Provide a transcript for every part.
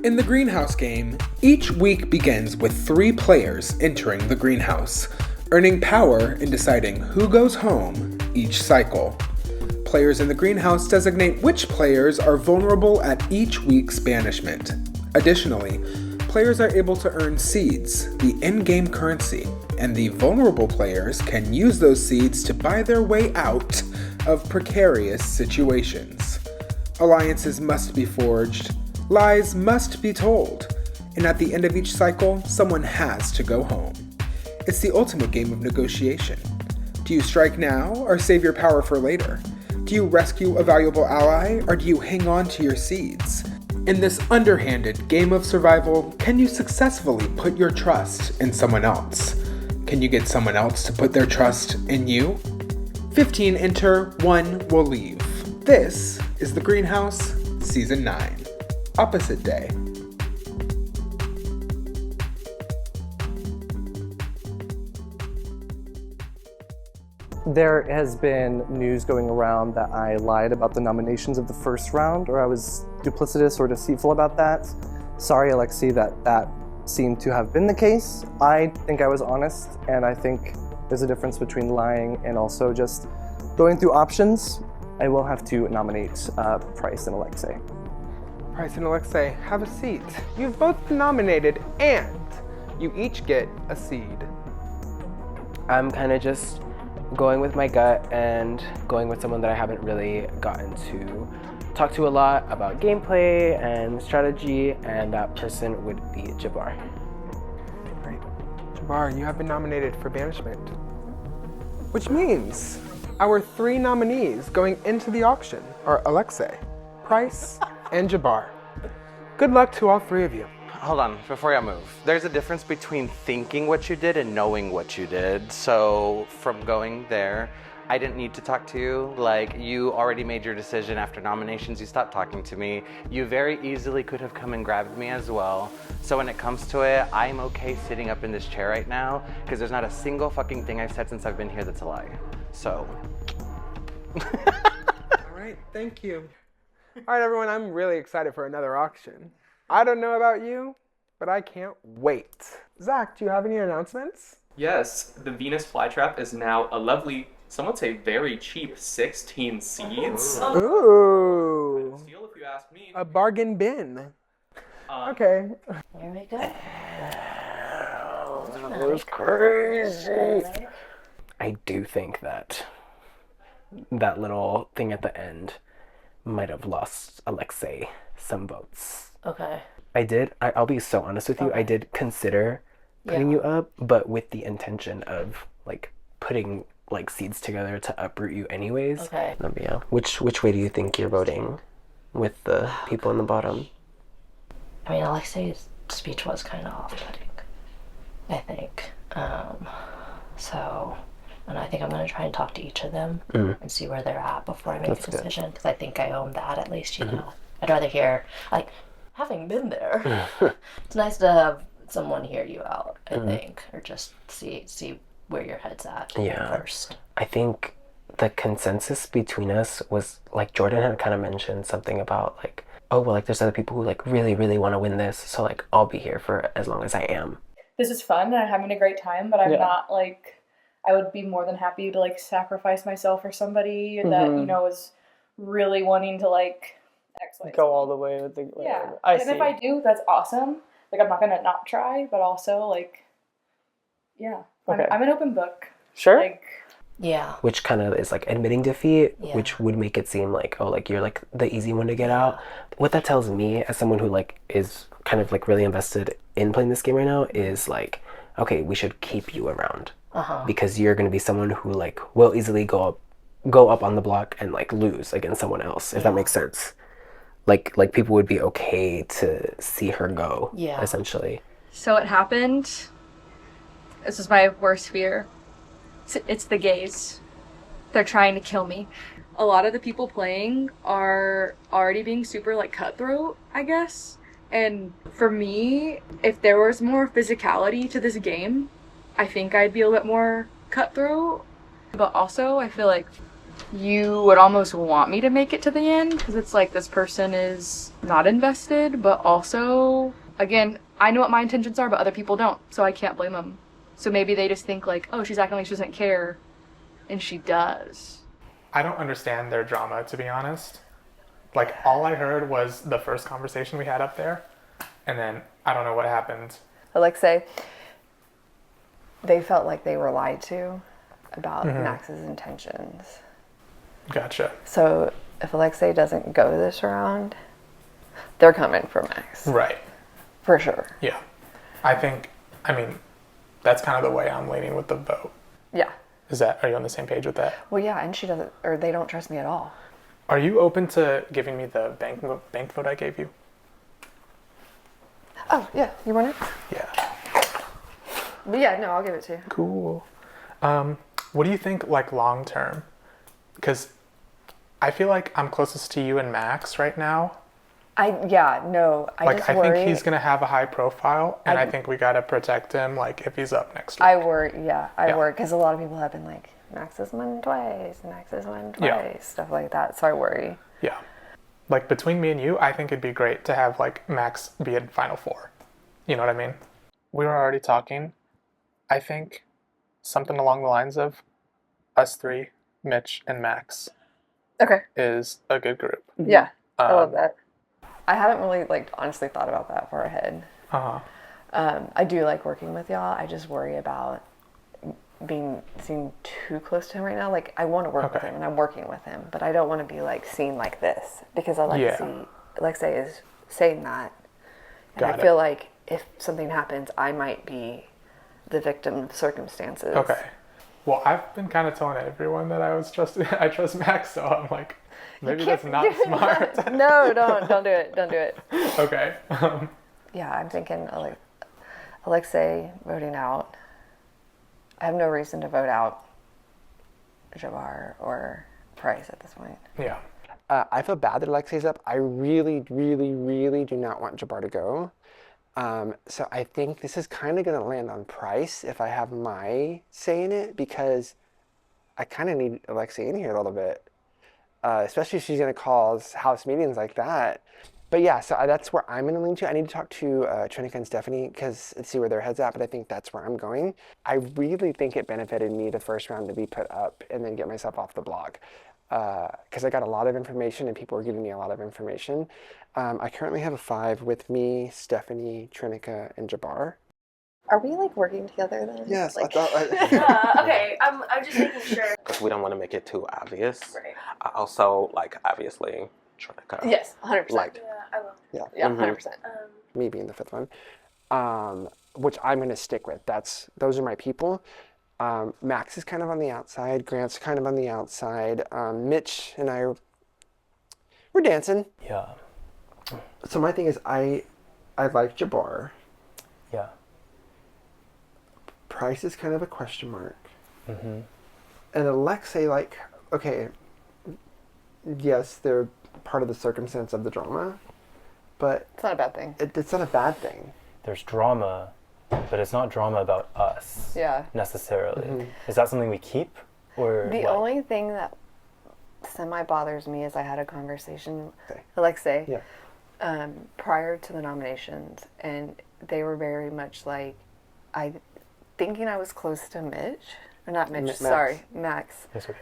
In the greenhouse game, each week begins with 3 players entering the greenhouse, earning power in deciding who goes home each cycle. Players in the greenhouse designate which players are vulnerable at each week's banishment. Additionally, players are able to earn seeds, the in-game currency, and the vulnerable players can use those seeds to buy their way out of precarious situations. Alliances must be forged, lies must be told, and at the end of each cycle, someone has to go home. It's the ultimate game of negotiation. Do you strike now or save your power for later? Do you rescue a valuable ally or do you hang on to your seeds? In this underhanded game of survival, can you successfully put your trust in someone else? Can you get someone else to put their trust in you? 15 enter, 1 will leave. This is The Greenhouse, Season 9. Opposite Day. There has been news going around that I lied about the nominations of the first round, or I was duplicitous or deceitful about that. Sorry, Alexei, that seemed to have been the case. I think I was honest, and I think there's a difference between lying and also just going through options. I will have to nominate Price and Alexei. Price and Alexei, have a seat. You've both been nominated, and you each get a seed. I'm kind of just going with my gut and going with someone that I haven't really gotten to talk to a lot about gameplay and strategy, and that person would be Jabbar. Right. Jabbar, you have been nominated for banishment. Which means our 3 nominees going into the auction are Alexei, Price, and Jabbar. Good luck to all 3 of you. Hold on, before y'all move. There's a difference between thinking what you did and knowing what you did. So from going there, I didn't need to talk to you. Like, you already made your decision after nominations. You stopped talking to me. You very easily could have come and grabbed me as well. So when it comes to it, I'm okay sitting up in this chair right now because there's not a single fucking thing I've said since I've been here that's a lie. So. All right, thank you. All right, everyone, I'm really excited for another auction. I don't know about you, but I can't wait. Zach, do you have any announcements? Yes, the Venus flytrap is now a lovely, some would say very cheap 16 seeds. Ooh. Steal if you ask me. A bargain bin. Okay. Here we go. That was crazy. I do think that little thing at the end might have lost Alexei some votes. Okay. I'll be so honest with you, I did consider putting you up, but with the intention of like putting like seeds together to uproot you anyways. Okay. Yeah. Which way do you think you're voting with the people in the bottom? I mean, Alexei's speech was kind of off-putting, I think. And I think I'm going to try and talk to each of them and see where they're at before I make a decision, because I think I own that at least, you know. I'd rather hear, like, having been there, it's nice to have someone hear you out, I think, or just see where your head's at first. I think the consensus between us was, like, Jordan had kind of mentioned something about, like, oh, well, like, there's other people who, like, really, really want to win this, so, like, I'll be here for as long as I am. This is fun, and I'm having a great time, but I'm not, like, I would be more than happy to, like, sacrifice myself for somebody that, you know, is really wanting to, like, X, Y, Go all the way with the... Yeah, I and see. if I do, that's awesome. Like, I'm not going to not try, but also, like, yeah. Okay. I'm an open book. Sure. Like, Yeah. Which kind of is like admitting defeat, which would make it seem like, oh, like you're like the easy one to get out. What that tells me as someone who like is kind of like really invested in playing this game right now is like, okay, we should keep you around because you're going to be someone who like will easily go up on the block and like lose against someone else, if that makes sense. Like people would be okay to see her go, essentially. So it happened. This is my worst fear. It's the gays. They're trying to kill me. A lot of the people playing are already being super like cutthroat, I guess. And for me, if there was more physicality to this game, I think I'd be a little bit more cutthroat. But also, I feel like you would almost want me to make it to the end because it's like this person is not invested, but also, again, I know what my intentions are, but other people don't, so I can't blame them. So maybe they just think like, oh, she's acting like she doesn't care, and she does. I don't understand their drama, to be honest. Like, all I heard was the first conversation we had up there, and then I don't know what happened. Alexei, they felt like they were lied to about Max's intentions. Gotcha. So if Alexei doesn't go this round, they're coming for Max. Right. For sure. Yeah. I mean, that's kind of the way I'm leaning with the vote. Yeah. Are you on the same page with that? Well, yeah, and they don't trust me at all. Are you open to giving me the bank vote I gave you? Oh, yeah, you want it? Yeah. But yeah, no, I'll give it to you. Cool. What do you think, like, long term? Because I feel like I'm closest to you and Max right now. I think he's gonna have a high profile, and I think we gotta protect him. Like, if he's up next week. I worry because a lot of people have been like, Max has won twice, stuff like that. So I worry. Yeah, like between me and you, I think it'd be great to have like Max be in Final Four. You know what I mean? We were already talking. I think something along the lines of us three, Mitch and Max. Okay. Is a good group. Yeah, I love that. I haven't really honestly thought about that far ahead. I do like working with y'all. I just worry about being seen too close to him right now. Like, I want to work with him and I'm working with him, but I don't want to be seen like this because Alexei is saying that. And I feel like if something happens, I might be the victim of circumstances. Okay. Well, I've been kind of telling everyone that I trust Max, so I'm like, maybe that's not smart. No, don't do it. Don't do it. Okay. Yeah, I'm thinking Alexei voting out. I have no reason to vote out Jabbar or Price at this point. Yeah. I feel bad that Alexei's up. I really, really, really do not want Jabbar to go. So I think this is kind of going to land on Price if I have my say in it, because I kind of need Alexei in here a little bit, especially if she's going to call house meetings like that. But yeah, so that's where I'm going to lean to. I need to talk to Trinica and Stephanie and see where their head's at, but I think that's where I'm going. I really think it benefited me the first round to be put up and then get myself off the blog, because I got a lot of information and people were giving me a lot of information. I currently have a 5 with me, Stephanie, Trinica, and Jabbar. Are we working together then? Yes, I thought. Okay, I'm just making sure. Because we don't want to make it too obvious. Right. Also, obviously, Trinica. Yes, 100%. Yeah, I will. Yeah, 100%. Me being the 5th one, which I'm going to stick with. Those are my people. Max is kind of on the outside. Grant's kind of on the outside. Mitch and I, we're dancing. Yeah. So my thing is, I like Jabbar. Yeah. Price is kind of a question mark. Mm-hmm. And Alexei, okay, yes, they're part of the circumstance of the drama, but it's not a bad thing. It's not a bad thing. There's drama, but it's not drama about us. Yeah. Necessarily. Mm-hmm. Is that something we keep, or the what? only thing that semi bothers me is I had a conversation with Alexei prior to the nominations, and they were very much thinking I was close to Mitch, or not Mitch. Sorry, Max. That's okay.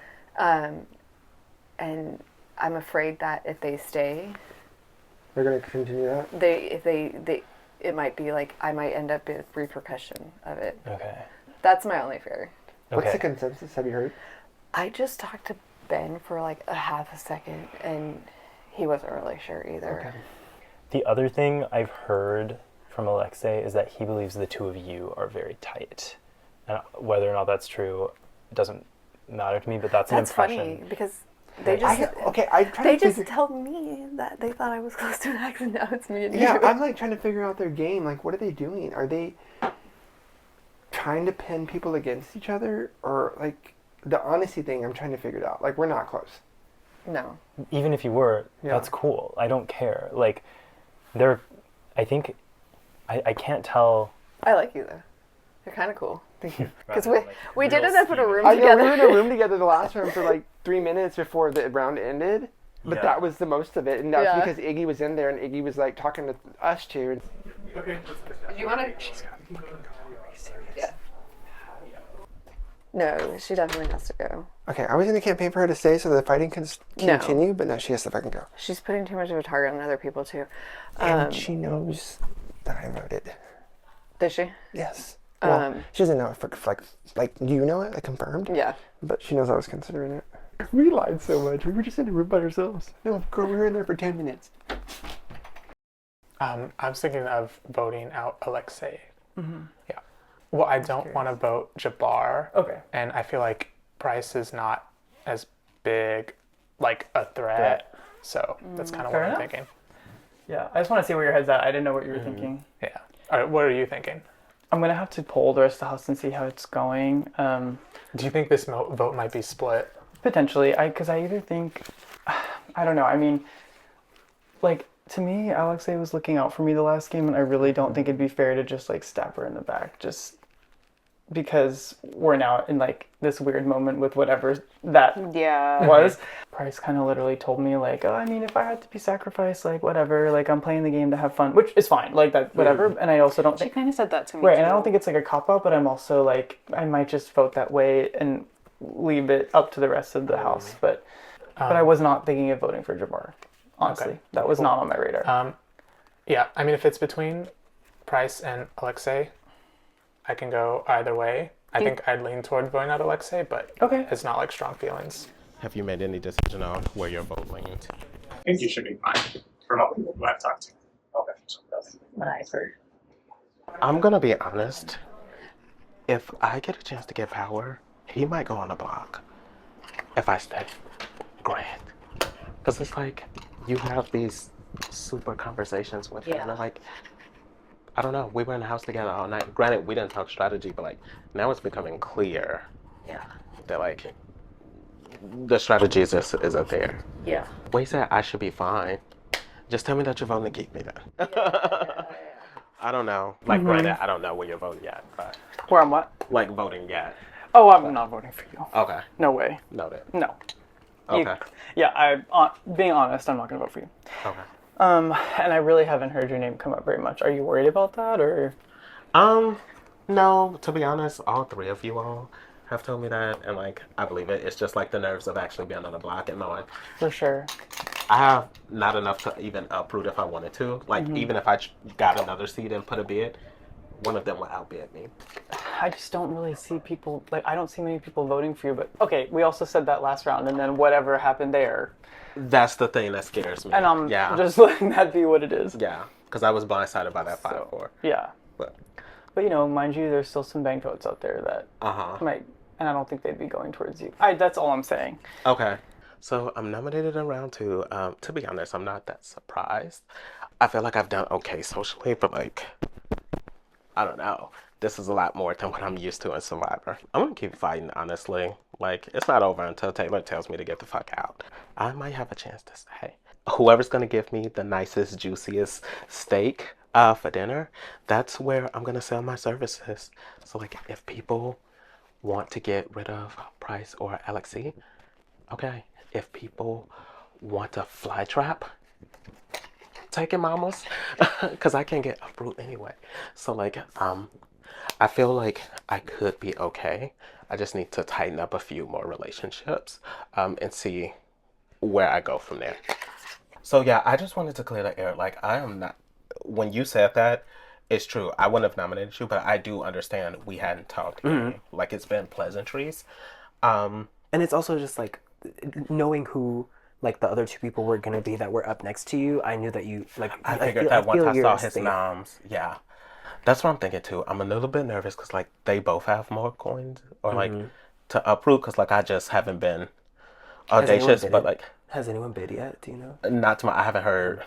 And I'm afraid that if they stay, they're going to continue that. It might be I might end up with repercussion of it. Okay. That's my only fear. What's the consensus? Have you heard? I just talked to Ben for a half a second, and he wasn't really sure either. Okay. The other thing I've heard from Alexei is that he believes the two of you are very tight. And whether or not that's true doesn't matter to me, but that's an impression. Funny because they just told me that they thought I was close to Max, and now it's me and you. Yeah, I'm trying to figure out their game. What are they doing? Are they trying to pin people against each other, or the honesty thing? I'm trying to figure it out. We're not close. No. Even if you were, that's cool. I don't care. I think I can't tell. I like you though. You're kind of cool. Thank you. Because we real did end up in a room I together. know, we were in a room together the last room for 3 minutes before the round ended, but that was the most of it, and that's because Iggy was in there and Iggy was like talking to us two. Okay. Do you want to? Yeah. No, she definitely has to go. Okay, I was going to campaign for her to stay so the fighting can continue, but no, she has to fucking go. She's putting too much of a target on other people too. And she knows that I voted. Does she? Yes. Well, she doesn't know if like you know it, like confirmed. Yeah. But she knows I was considering it. We lied so much. We were just in the room by ourselves. No, girl, we were in there for 10 minutes. I was thinking of voting out Alexei. Mm-hmm. Yeah. Well, I don't want to vote Jabbar. Okay. And I feel like Price is not as big, like, a threat. So that's kind of what I'm thinking. Yeah, I just want to see where your head's at. I didn't know what you were thinking. Yeah. All right, what are you thinking? I'm going to have to poll the rest of the house and see how it's going. Do you think this vote might be split? Potentially. Because I either think... I don't know. I mean, like, to me, Alexei was looking out for me the last game, and I really don't think it'd be fair to just, like, stab her in the back. Just because we're now in, like, this weird moment with whatever that was. Price kind of literally told me, like, oh, I mean, if I had to be sacrificed, like, whatever, like, I'm playing the game to have fun, which is fine, like, that, whatever, and I also don't think... She kind of said that to me, right, too. and I don't think it's, like, a cop-out, but I'm also, like, I might just vote that way and leave it up to the rest of the house, but I was not thinking of voting for Jabbar, honestly. Okay. That was not on my radar. Yeah, I mean, if it's between Price and Alexei, I can go either way. I think I'd lean toward voting out Alexei, but it's not like strong feelings. Have you made any decision on where your vote leans? I think you should be fine from all the people who I've talked to. Okay. What I've heard. I'm gonna be honest. If I get a chance to get power, he might go on the block. If I stay, great. Because it's like, you have these super conversations with him. And like, I don't know, we were in the house together all night. Granted, we didn't talk strategy, but like, now it's becoming clear that like, the strategy isn't there. Yeah. Well, he said I should be fine. Just tell me that you're voting to keep me then. I don't know. Like, granted, I don't know where you're voting yet. But where I'm what? Like, voting yet. Oh, I'm not voting for you. Okay. No way. Noted. No. Okay. Being honest, I'm not going to vote for you. Okay. And I really haven't heard your name come up very much. Are you worried about that, or? No, to be honest, all three of you all have told me that, and like, I believe it. It's just like the nerves of actually being on the block and knowing. For sure. I have not enough to even uproot if I wanted to. Like, even if I got another seat and put a bid, one of them would outbid me. I just don't really see people, like, I don't see many people voting for you, but okay, we also said that last round, and then whatever happened there. That's the thing that scares me. And I'm just letting that be what it is. Yeah, because I was blindsided by that 5-4. Yeah. But you know, mind you, there's still some bank votes out there that might, and I don't think they'd be going towards you. That's all I'm saying. Okay. So I'm nominated in round 2. To be honest, I'm not that surprised. I feel like I've done okay socially, but like, I don't know. This is a lot more than what I'm used to in Survivor. I'm gonna keep fighting, honestly. Like, it's not over until Taylor tells me to get the fuck out. I might have a chance to stay. Whoever's gonna give me the nicest, juiciest steak for dinner, that's where I'm gonna sell my services. So like, if people want to get rid of Price or Alexei, okay. If people want a fly trap, take it, mamas, because I can't get uproot anyway. So like, I feel like I could be okay. I just need to tighten up a few more relationships and see where I go from there. So yeah, I just wanted to clear the air. Like, I am not, when you said that, it's true. I wouldn't have nominated you, but I do understand we hadn't talked. Like, it's been pleasantries. And it's also just like, knowing who like the other two people were gonna be that were up next to you, I knew that you like. I figured that once I saw his noms, that's what I'm thinking too. I'm a little bit nervous because like they both have more coins, or like to uproot because like I just haven't been audacious. But like, has anyone bid yet? Do you know? Not to my. I haven't heard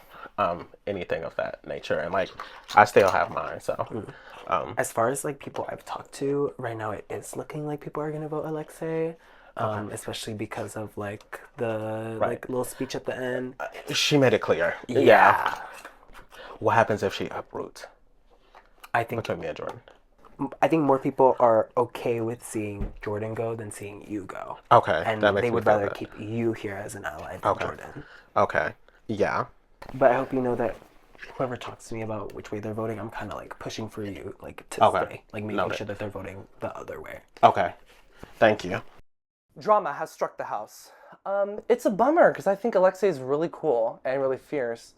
anything of that nature, and like I still have mine. So as far as like people I've talked to right now, it is looking like people are gonna vote Alexei. Especially because of like the like little speech at the end. She made it clear. Yeah. What happens if she uproots? I think between me and Jordan. I think more people are okay with seeing Jordan go than seeing you go. Okay, And that makes they me would feel rather good. keep you here as an ally than Jordan. Okay. Yeah. But I hope you know that whoever talks to me about which way they're voting, I'm kind of like pushing for you, like to stay, like making sure that they're voting the other way. Okay. Thank you. Drama has struck the house. It's a bummer because I think Alexei is really cool and really fierce.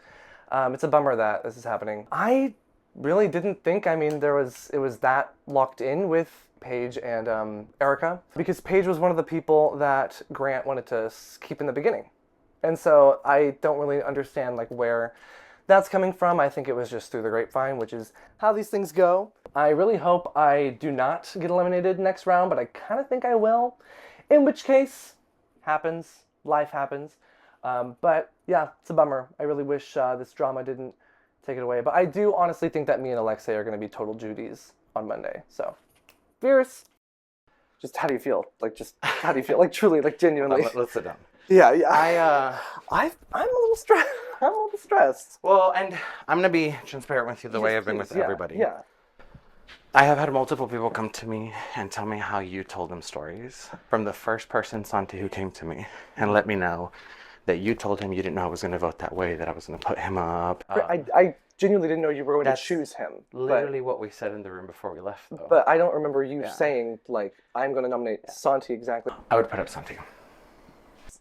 It's a bummer that this is happening. I really didn't think, it was that locked in with Paige and Erica, because Paige was one of the people that Grant wanted to keep in the beginning. And so I don't really understand like where that's coming from. I think it was just through the grapevine, which is how these things go. I really hope I do not get eliminated next round, but I kind of think I will. In which case, life happens. But yeah, it's a bummer. I really wish this drama didn't take it away. But I do honestly think that me and Alexei are going to be total Judies on Monday. So, fierce. Just how do you feel? Like, just how do you feel? Like, truly, like, genuinely. Let's sit down. Yeah. I'm a little stressed. I'm a little stressed. Well, and I'm going to be transparent with you the way I've been with everybody. Yeah. I have had multiple people come to me and tell me how you told them stories. From the first person, Santi, who came to me and let me know that you told him you didn't know I was going to vote that way, that I was going to put him up. I genuinely didn't know you were going to choose him. Literally what we said in the room before we left, though. But I don't remember you saying, like, I'm going to nominate Santi exactly. I would put up Santi.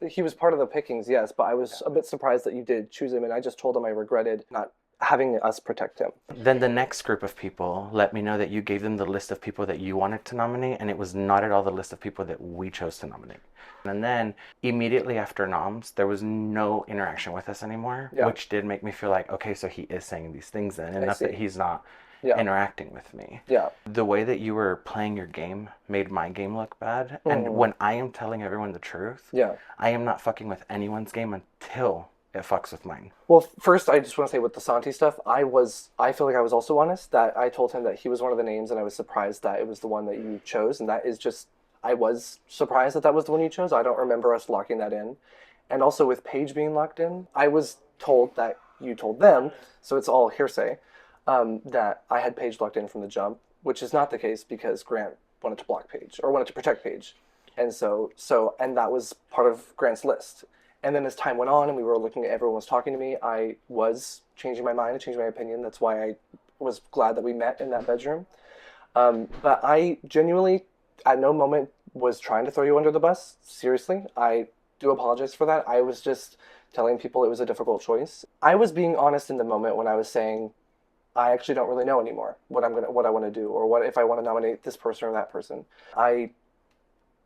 He was part of the pickings, yes, but I was a bit surprised that you did choose him, and I just told him I regretted not having us protect him. Then the next group of people let me know that you gave them the list of people that you wanted to nominate, and it was not at all the list of people that we chose to nominate. And then immediately after noms, there was no interaction with us anymore, which did make me feel like, okay, so he is saying these things then, enough that he's not interacting with me. Yeah. The way that you were playing your game made my game look bad. And when I am telling everyone the truth, I am not fucking with anyone's game until it fucks with mine. Well, first, I just want to say with the Santi stuff, I feel like I was also honest, that I told him that he was one of the names, and I was surprised that it was the one that you chose, and that is just, I was surprised that that was the one you chose. I don't remember us locking that in. And also with Paige being locked in, I was told that you told them, so it's all hearsay, that I had Paige locked in from the jump, which is not the case because Grant wanted to block Paige, or wanted to protect Paige. And and that was part of Grant's list. And then as time went on and we were looking at everyone was talking to me, I was changing my mind and changing my opinion. That's why I was glad that we met in that bedroom. But I genuinely, at no moment, was trying to throw you under the bus. Seriously, I do apologize for that. I was just telling people it was a difficult choice. I was being honest in the moment when I was saying, I actually don't really know anymore what I want to do, or what if I want to nominate this person or that person. I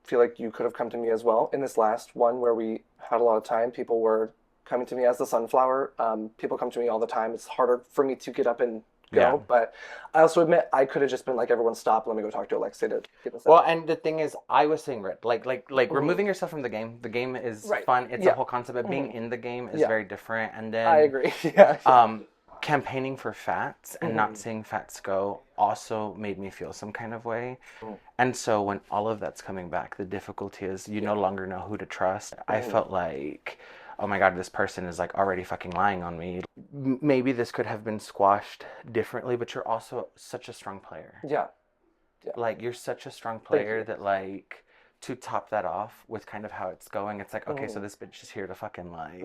feel like you could have come to me as well in this last one where we had a lot of time. People were coming to me as the sunflower. People come to me all the time. It's harder for me to get up and go, but I also admit I could have just been like, everyone stop, let me go talk to Alexei to get this out. And the thing is, I was saying, like removing yourself from the game is fun. It's a whole concept, but being in the game is very different. And then I agree. Campaigning for Fats and not seeing Fats go also made me feel some kind of way. And so when all of that's coming back, the difficulty is you no longer know who to trust. I felt like, oh my God, this person is like already fucking lying on me. Maybe this could have been squashed differently, but you're also such a strong player. Yeah. Like, you're such a strong player that, like, to top that off with kind of how it's going, it's like, okay, so this bitch is here to fucking like...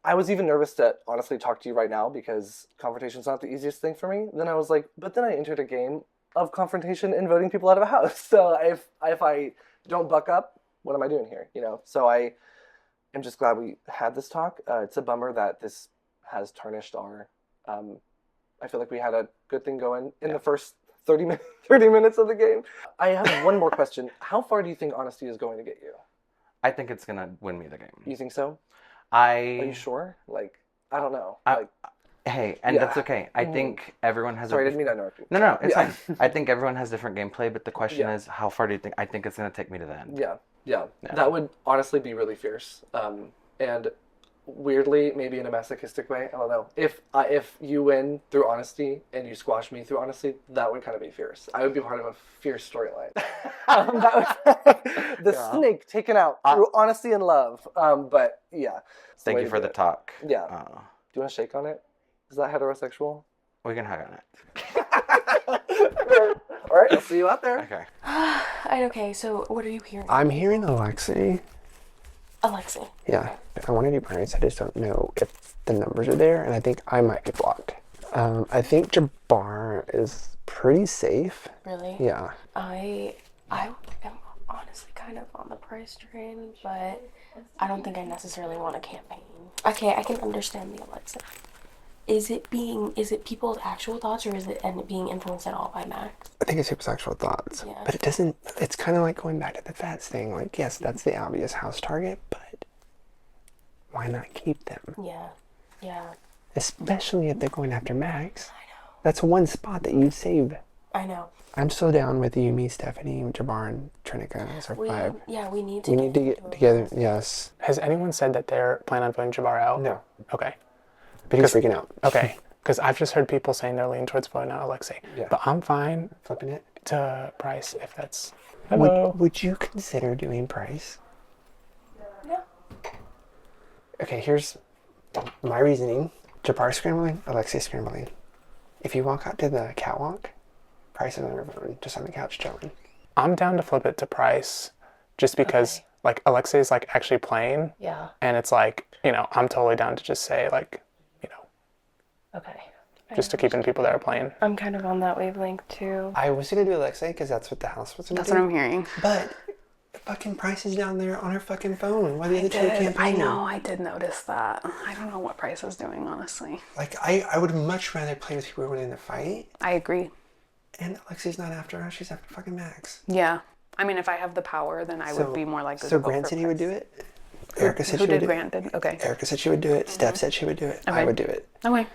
I was even nervous to honestly talk to you right now because confrontation's not the easiest thing for me. Then I was like, but then I entered a game of confrontation and voting people out of a house. So if I don't buck up, what am I doing here? You know? So I am just glad we had this talk. It's a bummer that this has tarnished our... I feel like we had a good thing going in the first 30 minutes of the game. I have one more question. How far do you think honesty is going to get you? I think it's going to win me the game. You think so? Are you sure? Like, I don't know. That's okay. I think everyone has... Sorry, I didn't mean to interrupt you. No, it's fine. I think everyone has different gameplay, but the question is, how far do you think... I think it's going to take me to the end. Yeah. That would honestly be really fierce. And weirdly, maybe in a masochistic way, I don't know. If you win through honesty and you squash me through honesty, that would kind of be fierce. I would be part of a fierce storyline. The snake taken out through honesty and love. But yeah. Thank you for the talk. Yeah. Do you want to shake on it? Is that heterosexual? We can hug on it. All right, I'll see you out there. Okay. Okay, so what are you hearing? I'm hearing Alexei. Alexei. Yeah, I want to do price. I just don't know if the numbers are there, and I think I might get blocked. I think Jabbar is pretty safe. Really? Yeah. I am honestly kind of on the price train, but I don't think I necessarily want a campaign. Okay, I can understand the Alexa. Is it people's actual thoughts, or is it being influenced at all by Max? I think it's people's actual thoughts. Yeah. But it doesn't, it's kind of like going back to the fats thing. Like, yes, that's the obvious house target, but why not keep them? Yeah. Yeah. Especially if they're going after Max. I know. That's one spot that you save. I know. I'm so down with you, me, Stephanie, Jabbar, and Trinica as our 5. Yeah, we need to get together, yes. Has anyone said that they're planning on voting Jabbar out? No. Okay. But he's freaking out. Okay. Because I've just heard people saying they're leaning towards voting out Alexei. Yeah. But I'm fine flipping it to Price if that's... Hello. Would you consider doing Price? Yeah. Okay, here's my reasoning. Jabbar scrambling, Alexei scrambling. If you walk out to the catwalk, Price is on her phone, just on the couch chilling. I'm down to flip it to Price just because, like, Alexei's, like, actually playing. Yeah. And it's like, you know, I'm totally down to just say, like, you know. Okay. Just to keeping people that are playing. I'm kind of on that wavelength, too. I was going to do Alexei because that's what the house was going to do. That's what I'm hearing. But the fucking Price is down there on her fucking phone while the other two can't I know, I did notice that. I don't know what Price is doing, honestly. Like, I would much rather play with people who are winning the fight. I agree. And Alexei's not after her, she's after fucking Max. Yeah. I mean, if I have the power, then I would be more likely to So go Grant for said he would do it? Who- Erica said who she would did do Grant it. did? Okay. Erica said she would do it. Steph said she would do it. Okay. I would do it. Okay.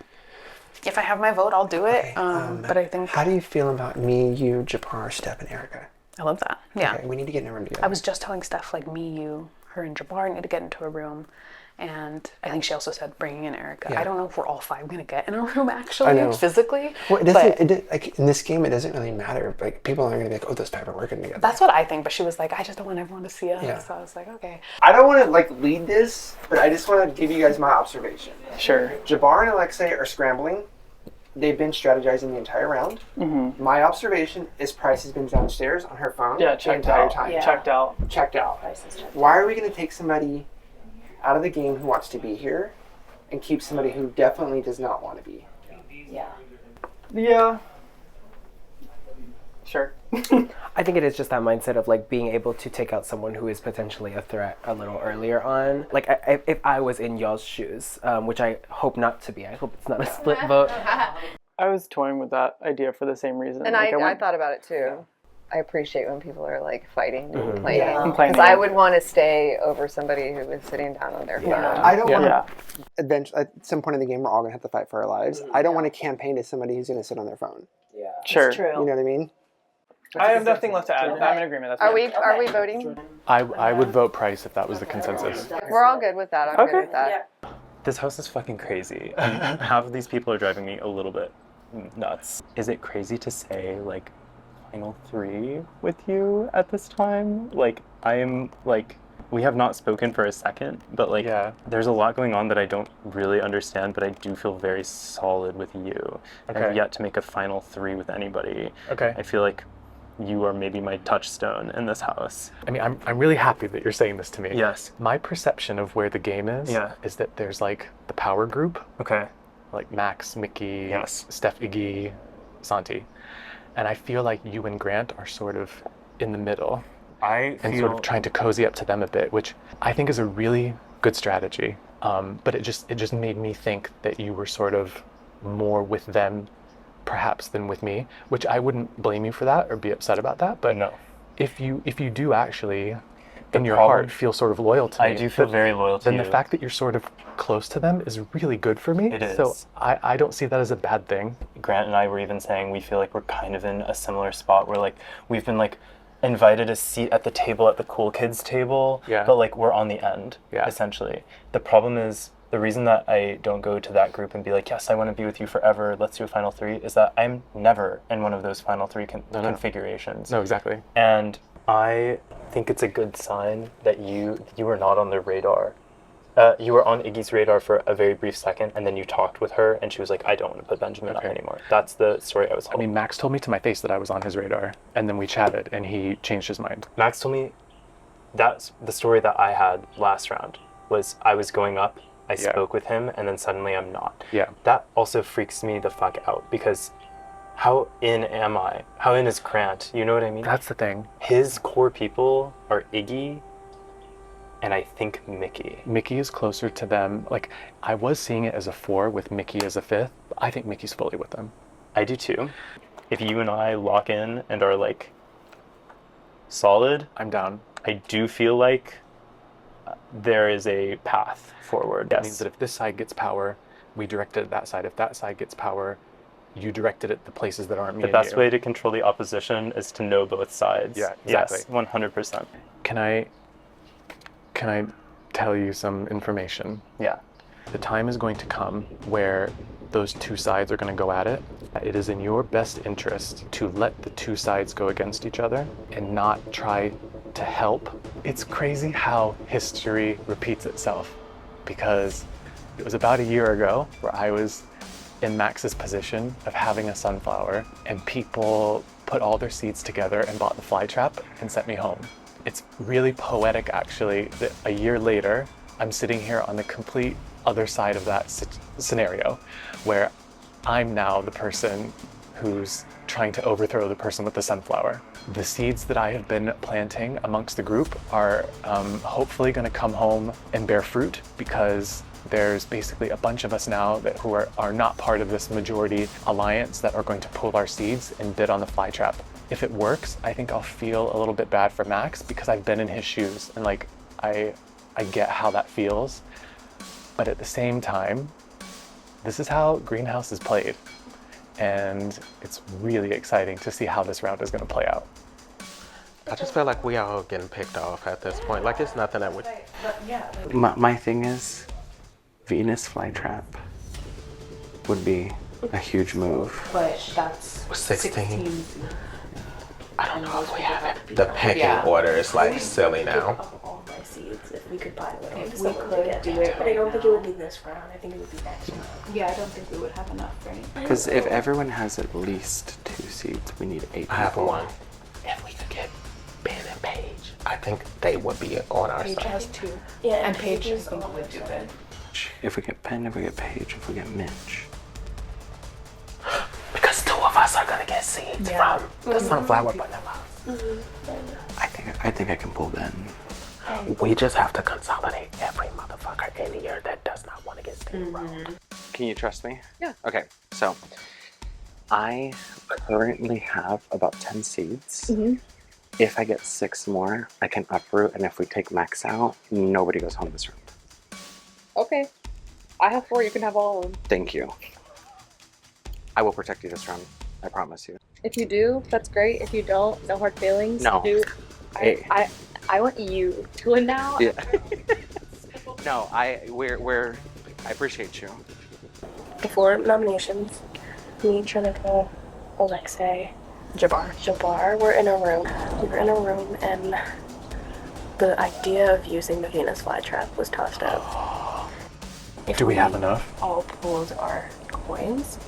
If I have my vote, I'll do it. But I think... How do you feel about me, you, Jabbar, Steph, and Erica? I love that. Yeah. Okay, we need to get in a room together. I was just telling Steph, like, me, you, her, and Jabbar need to get into a room. And I think she also said bringing in Erica. Yeah. I don't know if we're all 5 going to get in a room, actually, physically. Well, it doesn't, like, in this game, it doesn't really matter. Like, people aren't going to be like, oh, those 5 are working together. That's what I think. But she was like, I just don't want everyone to see us. Yeah. So I was like, okay. I don't want to, like, lead this, but I just want to give you guys my observation. Sure. Jabbar and Alexei are scrambling. They've been strategizing the entire round. Mm-hmm. My observation is Price has been downstairs on her phone Yeah, the checked entire out. time. Yeah. Checked out. Checked out. Why are we going to take somebody out of the game who wants to be here and keep somebody who definitely does not want to be? Yeah. Yeah. Sure. I think it is just that mindset of like being able to take out someone who is potentially a threat a little earlier on. Like if I was in y'all's shoes, which I hope not to be. I hope it's not a split vote. I was toying with that idea for the same reason. And like, I thought about it too. I appreciate when people are like fighting and Mhm. playing. Yeah. Because I would want to stay over somebody who is sitting down on their phone. I don't want to. Eventually, at some point in the game, we're all going to have to fight for our lives. I don't want to campaign to somebody who's going to sit on their phone. Yeah. Sure. It's true. You know what I mean? I have nothing left to add. I'm in agreement. That's Are fine. we voting? I would vote Price if that was the consensus. We're all good with that. I'm good with that. This house is fucking crazy. And half of these people are driving me a little bit nuts. Is it crazy to say, like, final 3 with you at this time? Like, I am, like, we have not spoken for a second, but, like, there's a lot going on that I don't really understand, but I do feel very solid with you. I have Okay. yet to make a final 3 with anybody. Okay. I feel like you are maybe my touchstone in this house. I mean, I'm really happy that you're saying this to me. Yes. My perception of where the game is that there's like the power group. Okay. Like Max, Mickey, Steph, Iggy, Santi. And I feel like you and Grant are sort of in the middle. And sort of trying to cozy up to them a bit, which I think is a really good strategy. But it just made me think that you were sort of more with them perhaps than with me, which I wouldn't blame you for that or be upset about that. But no. If you do actually in your heart feel sort of loyal to me. I do feel very loyal to then you. the fact that you're sort of close to them is really good for me. It is. So I don't see that as a bad thing. Grant and I were even saying we feel like we're kind of in a similar spot where like we've been like invited a seat at the table at the cool kids table, but like we're on the end, essentially. The problem is the reason that I don't go to that group and be like, yes, I want to be with you forever, let's do a final 3, is that I'm never in one of those final 3 configurations. No, exactly. And I think it's a good sign that you are not on the radar You were on Iggy's radar for a very brief second, and then you talked with her, and she was like, I don't want to put Benjamin up anymore. That's the story I was told. I mean, Max told me to my face that I was on his radar, and then we chatted, and he changed his mind. Max told me that's the story that I had last round, was I was going up, I spoke with him, and then suddenly I'm not. Yeah. That also freaks me the fuck out, because how in am I? How in is Grant? You know what I mean? That's the thing. His core people are Iggy, and I think Mickey. Mickey is closer to them. Like, I was seeing it as a 4 with Mickey as a 5th. But I think Mickey's fully with them. I do too. If you and I lock in and are like solid, I'm down. I do feel like there is a path forward. That means that if this side gets power, we direct it at that side. If that side gets power, you direct it at the places that aren't me. The best way to control the opposition is to know both sides. Yeah, exactly. Yes, 100%. Can I tell you some information? Yeah. The time is going to come where those two sides are going to go at it. It is in your best interest to let the two sides go against each other and not try to help. It's crazy how history repeats itself, because it was about a year ago where I was in Max's position of having a sunflower, and people put all their seeds together and bought the fly trap and sent me home. It's really poetic, actually, that a year later, I'm sitting here on the complete other side of that scenario, where I'm now the person who's trying to overthrow the person with the sunflower. The seeds that I have been planting amongst the group are hopefully going to come home and bear fruit, because there's basically a bunch of us now who are not part of this majority alliance that are going to pull our seeds and bid on the fly trap. If it works, I think I'll feel a little bit bad for Max, because I've been in his shoes, and like I get how that feels. But at the same time, this is how Greenhouse is played, and it's really exciting to see how this round is going to play out. I just feel like we all getting picked off at this point. Like, it's nothing that would... My thing is, Venus flytrap would be a huge move. But that's 16. I don't know if we have it. The pecking order is like silly now. All my seeds, if we could buy it. If we could do it, but I don't think it would be this round. I think it would be next round. Yeah, I don't think we would have enough for anything. Because if everyone has at least 2 seeds, we need 8 people. I have 1. If we could get Ben and Paige, I think they would be on our Paige side. has 2. Yeah, and Paige I think would do it. If we get Penn, if we get Paige, if we get Mitch. Because 2 of us are gonna get seeds from the sunflower banana. I think I can pull Ben. We just have to consolidate every motherfucker in here that does not want to get steamrolled. Can you trust me? Yeah. Okay, so I currently have about 10 seeds. If I get 6 more, I can uproot, and if we take Max out, nobody goes home this round. Okay. I have 4, you can have all of them. Thank you. I will protect you this round. I promise you. If you do, that's great. If you don't, no hard feelings. No. I want you to win now. Yeah. No, I appreciate you. Before nominations, me, Trinity, Alexei, Jabbar were in a room. We were in a room, and the idea of using the Venus flytrap was tossed out. Do we have enough? All pools are coins.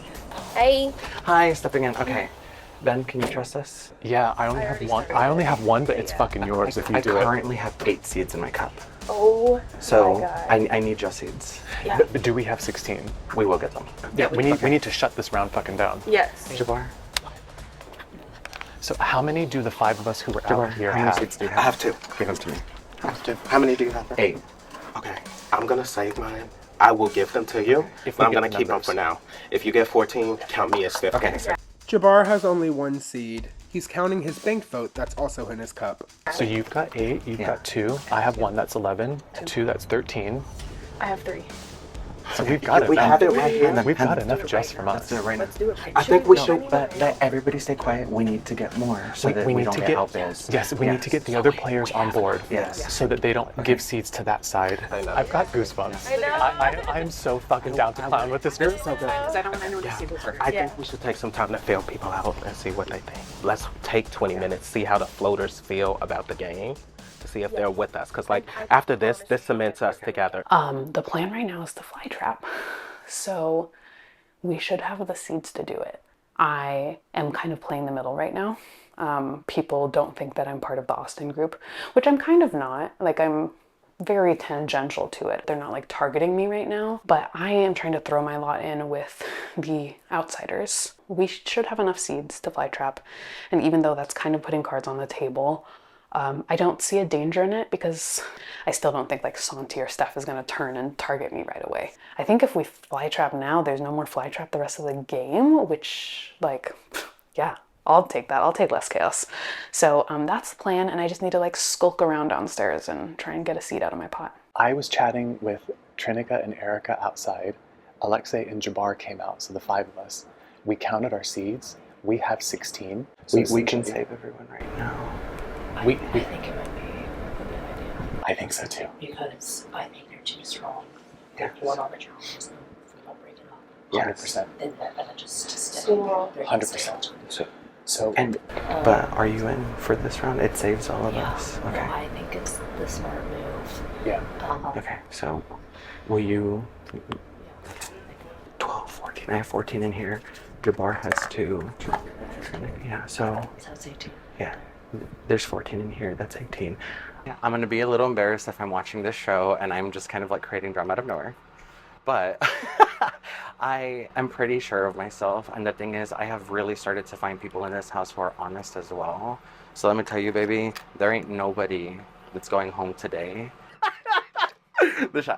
Hey. Hi, stepping in. Okay. Ben, can you trust us? Yeah, I only have 1. I only have 1, but it's fucking yours if you do it. I currently have 8 seeds in my cup. Oh So my God. I need your seeds. Yeah. But do we have 16? We will get them. Yeah, we need to shut this round fucking down. Yes. Jabbar? So how many do the 5 of us who were Jabbar, out here how many have? seeds do you have? I have 2. Give them to me. I have 2. How many do you have? 8. Okay, I'm gonna save mine. I will give them to you, If but we I'm get gonna keep them numbers. for now. If you get 14, count me as 15. Okay. Jabbar has only 1 seed. He's counting his banked vote that's also in his cup. So you've got 8, you've got 2. I have 1, that's 11. 2, that's 13. I have 3. So we've got it. We have it right here. We've got enough just from us. Let's do it right now. Let's do it. I think we should, but let everybody stay quiet. We need to get more so that we need don't to get outbids. Yes, we need to get the other players on board. Yes. So that they don't give seeds to that side. I've got goosebumps. I know. I am so fucking down to clown with this group. I don't want anyone to see this. I think we should take some time to feel people out and see what they think. Let's take 20 minutes, see how the floaters feel about the game, to see if they're with us. Because, like, after this cements us together. The plan right now is to fly trap. So we should have the seeds to do it. I am kind of playing the middle right now. People don't think that I'm part of the Austin group, which I'm kind of not. Like, I'm very tangential to it. They're not like targeting me right now, but I am trying to throw my lot in with the outsiders. We should have enough seeds to fly trap. And even though that's kind of putting cards on the table, I don't see a danger in it because I still don't think like Santi or Steph is going to turn and target me right away. I think if we fly trap now, there's no more fly trap the rest of the game, which like, yeah, I'll take that. I'll take less chaos. So that's the plan. And I just need to like skulk around downstairs and try and get a seed out of my pot. I was chatting with Trinica and Erica outside. Alexei and Jabbar came out, so the 5 of us. We counted our seeds. We have 16. So we can save everyone right now. I think it might be a good idea. I think so too. Because I think they're too strong. They're one on the challenges them if we don't break it up. 100%. Then they're gonna just stay. 100%. So but are you in for this round? It saves all of us. Okay. No, I think it's the smart move. Yeah. Okay, so will you 12, 14. I have 14 in here. Jabbar has 2. Yeah, so that's 18. Yeah. There's 14 in here. That's 18. Yeah, I'm gonna be a little embarrassed if I'm watching this show and I'm just kind of like creating drama out of nowhere. But I am pretty sure of myself, and the thing is, I have really started to find people in this house who are honest as well. So let me tell you, baby, there ain't nobody that's going home today.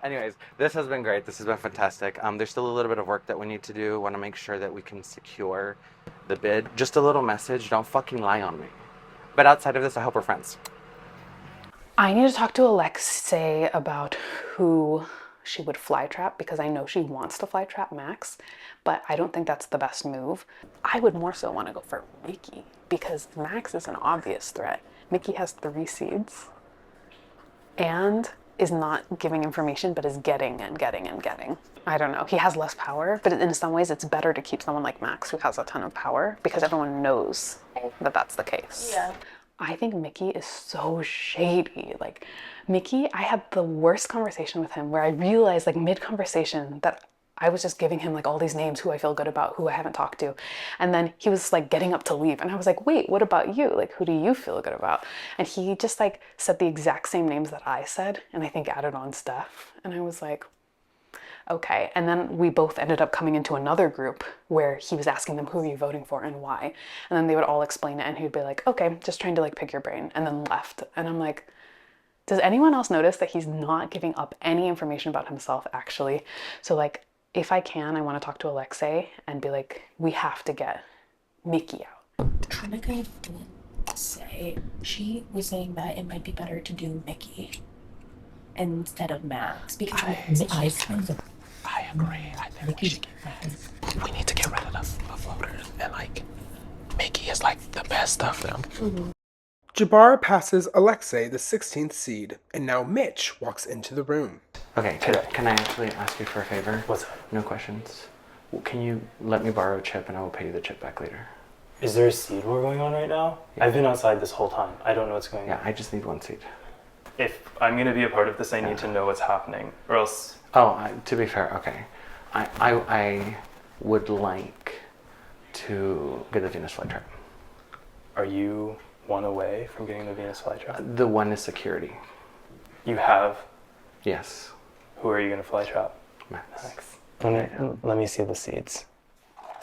Anyways, this has been great. This has been fantastic. There's still a little bit of work that we need to do. Want to make sure that we can secure the bid. Just a little message: don't fucking lie on me. But outside of this, I hope we're friends. I need to talk to Alexei about who she would fly trap because I know she wants to fly trap Max, but I don't think that's the best move. I would more so want to go for Mickey because Max is an obvious threat. Mickey has 3 seeds and is not giving information but is getting and getting and getting. I don't know. He has less power, but in some ways it's better to keep someone like Max who has a ton of power because everyone knows that that's the case. Yeah. I think Mickey is so shady. Like, Mickey, I had the worst conversation with him where I realized, like, mid-conversation that I was just giving him, like, all these names who I feel good about, who I haven't talked to. And then he was, like, getting up to leave. And I was like, wait, what about you? Like, who do you feel good about? And he just, like, said the exact same names that I said, and I think added on Steph. And I was like, okay. And then we both ended up coming into another group where he was asking them, who are you voting for and why? And then they would all explain it and he'd be like, okay, just trying to like pick your brain, and then left. And I'm like, does anyone else notice that he's not giving up any information about himself actually? So like, if I can, I want to talk to Alexei and be like, we have to get Mickey out. Trinica didn't say, she was saying that it might be better to do Mickey instead of Max because I agree. I think we need to get rid of the floaters, and like Mickey is like the best of them. Mm-hmm. Jabbar passes Alexei the 16th seed, and now Mitch walks into the room. Okay, can I actually ask you for a favor? What's up? No questions. Can you let me borrow a chip and I will pay you the chip back later? Is there a seed war going on right now? Yeah. I've been outside this whole time. I don't know what's going on. Yeah, I just need 1 seed. If I'm going to be a part of this, I need to know what's happening, or else... Oh, to be fair, okay. I would like to get the Venus flytrap. Are you 1 away from getting the Venus flytrap? The 1 is security. You have? Yes. Who are you going to flytrap? Max. Let me see the seeds.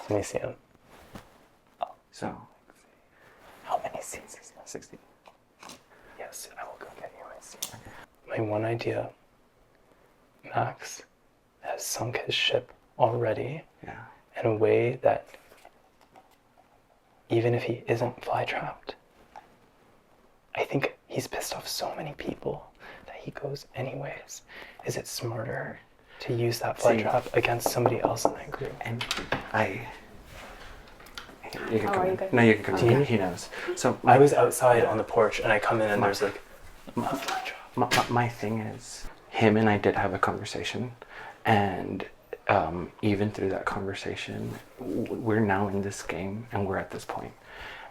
Let me see them. So, how many seeds is that? 60. Yes, I will go get you my seed. My one idea. Max has sunk his ship already in a way that even if he isn't fly trapped, I think he's pissed off so many people that he goes anyways. Is it smarter to use that flytrap against somebody else in that group. And you can Oh, come are you in. good? No, you can come in. He knows. So I was outside on the porch and I come in and there's like a flytrap. My thing is, him and I did have a conversation, and even through that conversation, we're now in this game and we're at this point.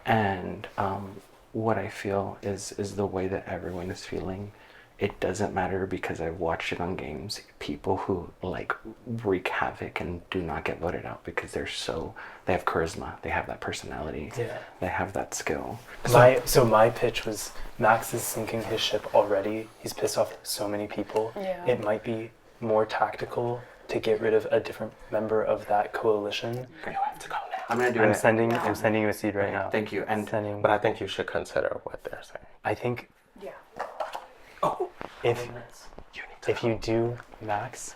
And what I feel is the way that everyone is feeling. It doesn't matter because I've watched it on games. People who like wreak havoc and do not get voted out because they have charisma, they have that personality, they have that skill. So my pitch was Max is sinking his ship already. He's pissed off so many people. Yeah. It might be more tactical to get rid of a different member of that coalition. Okay, I have to go now. I'm gonna do I'm it. sending you a seed right now. Thank you. But I think you should consider what they're saying. I think Oh, if you do Max,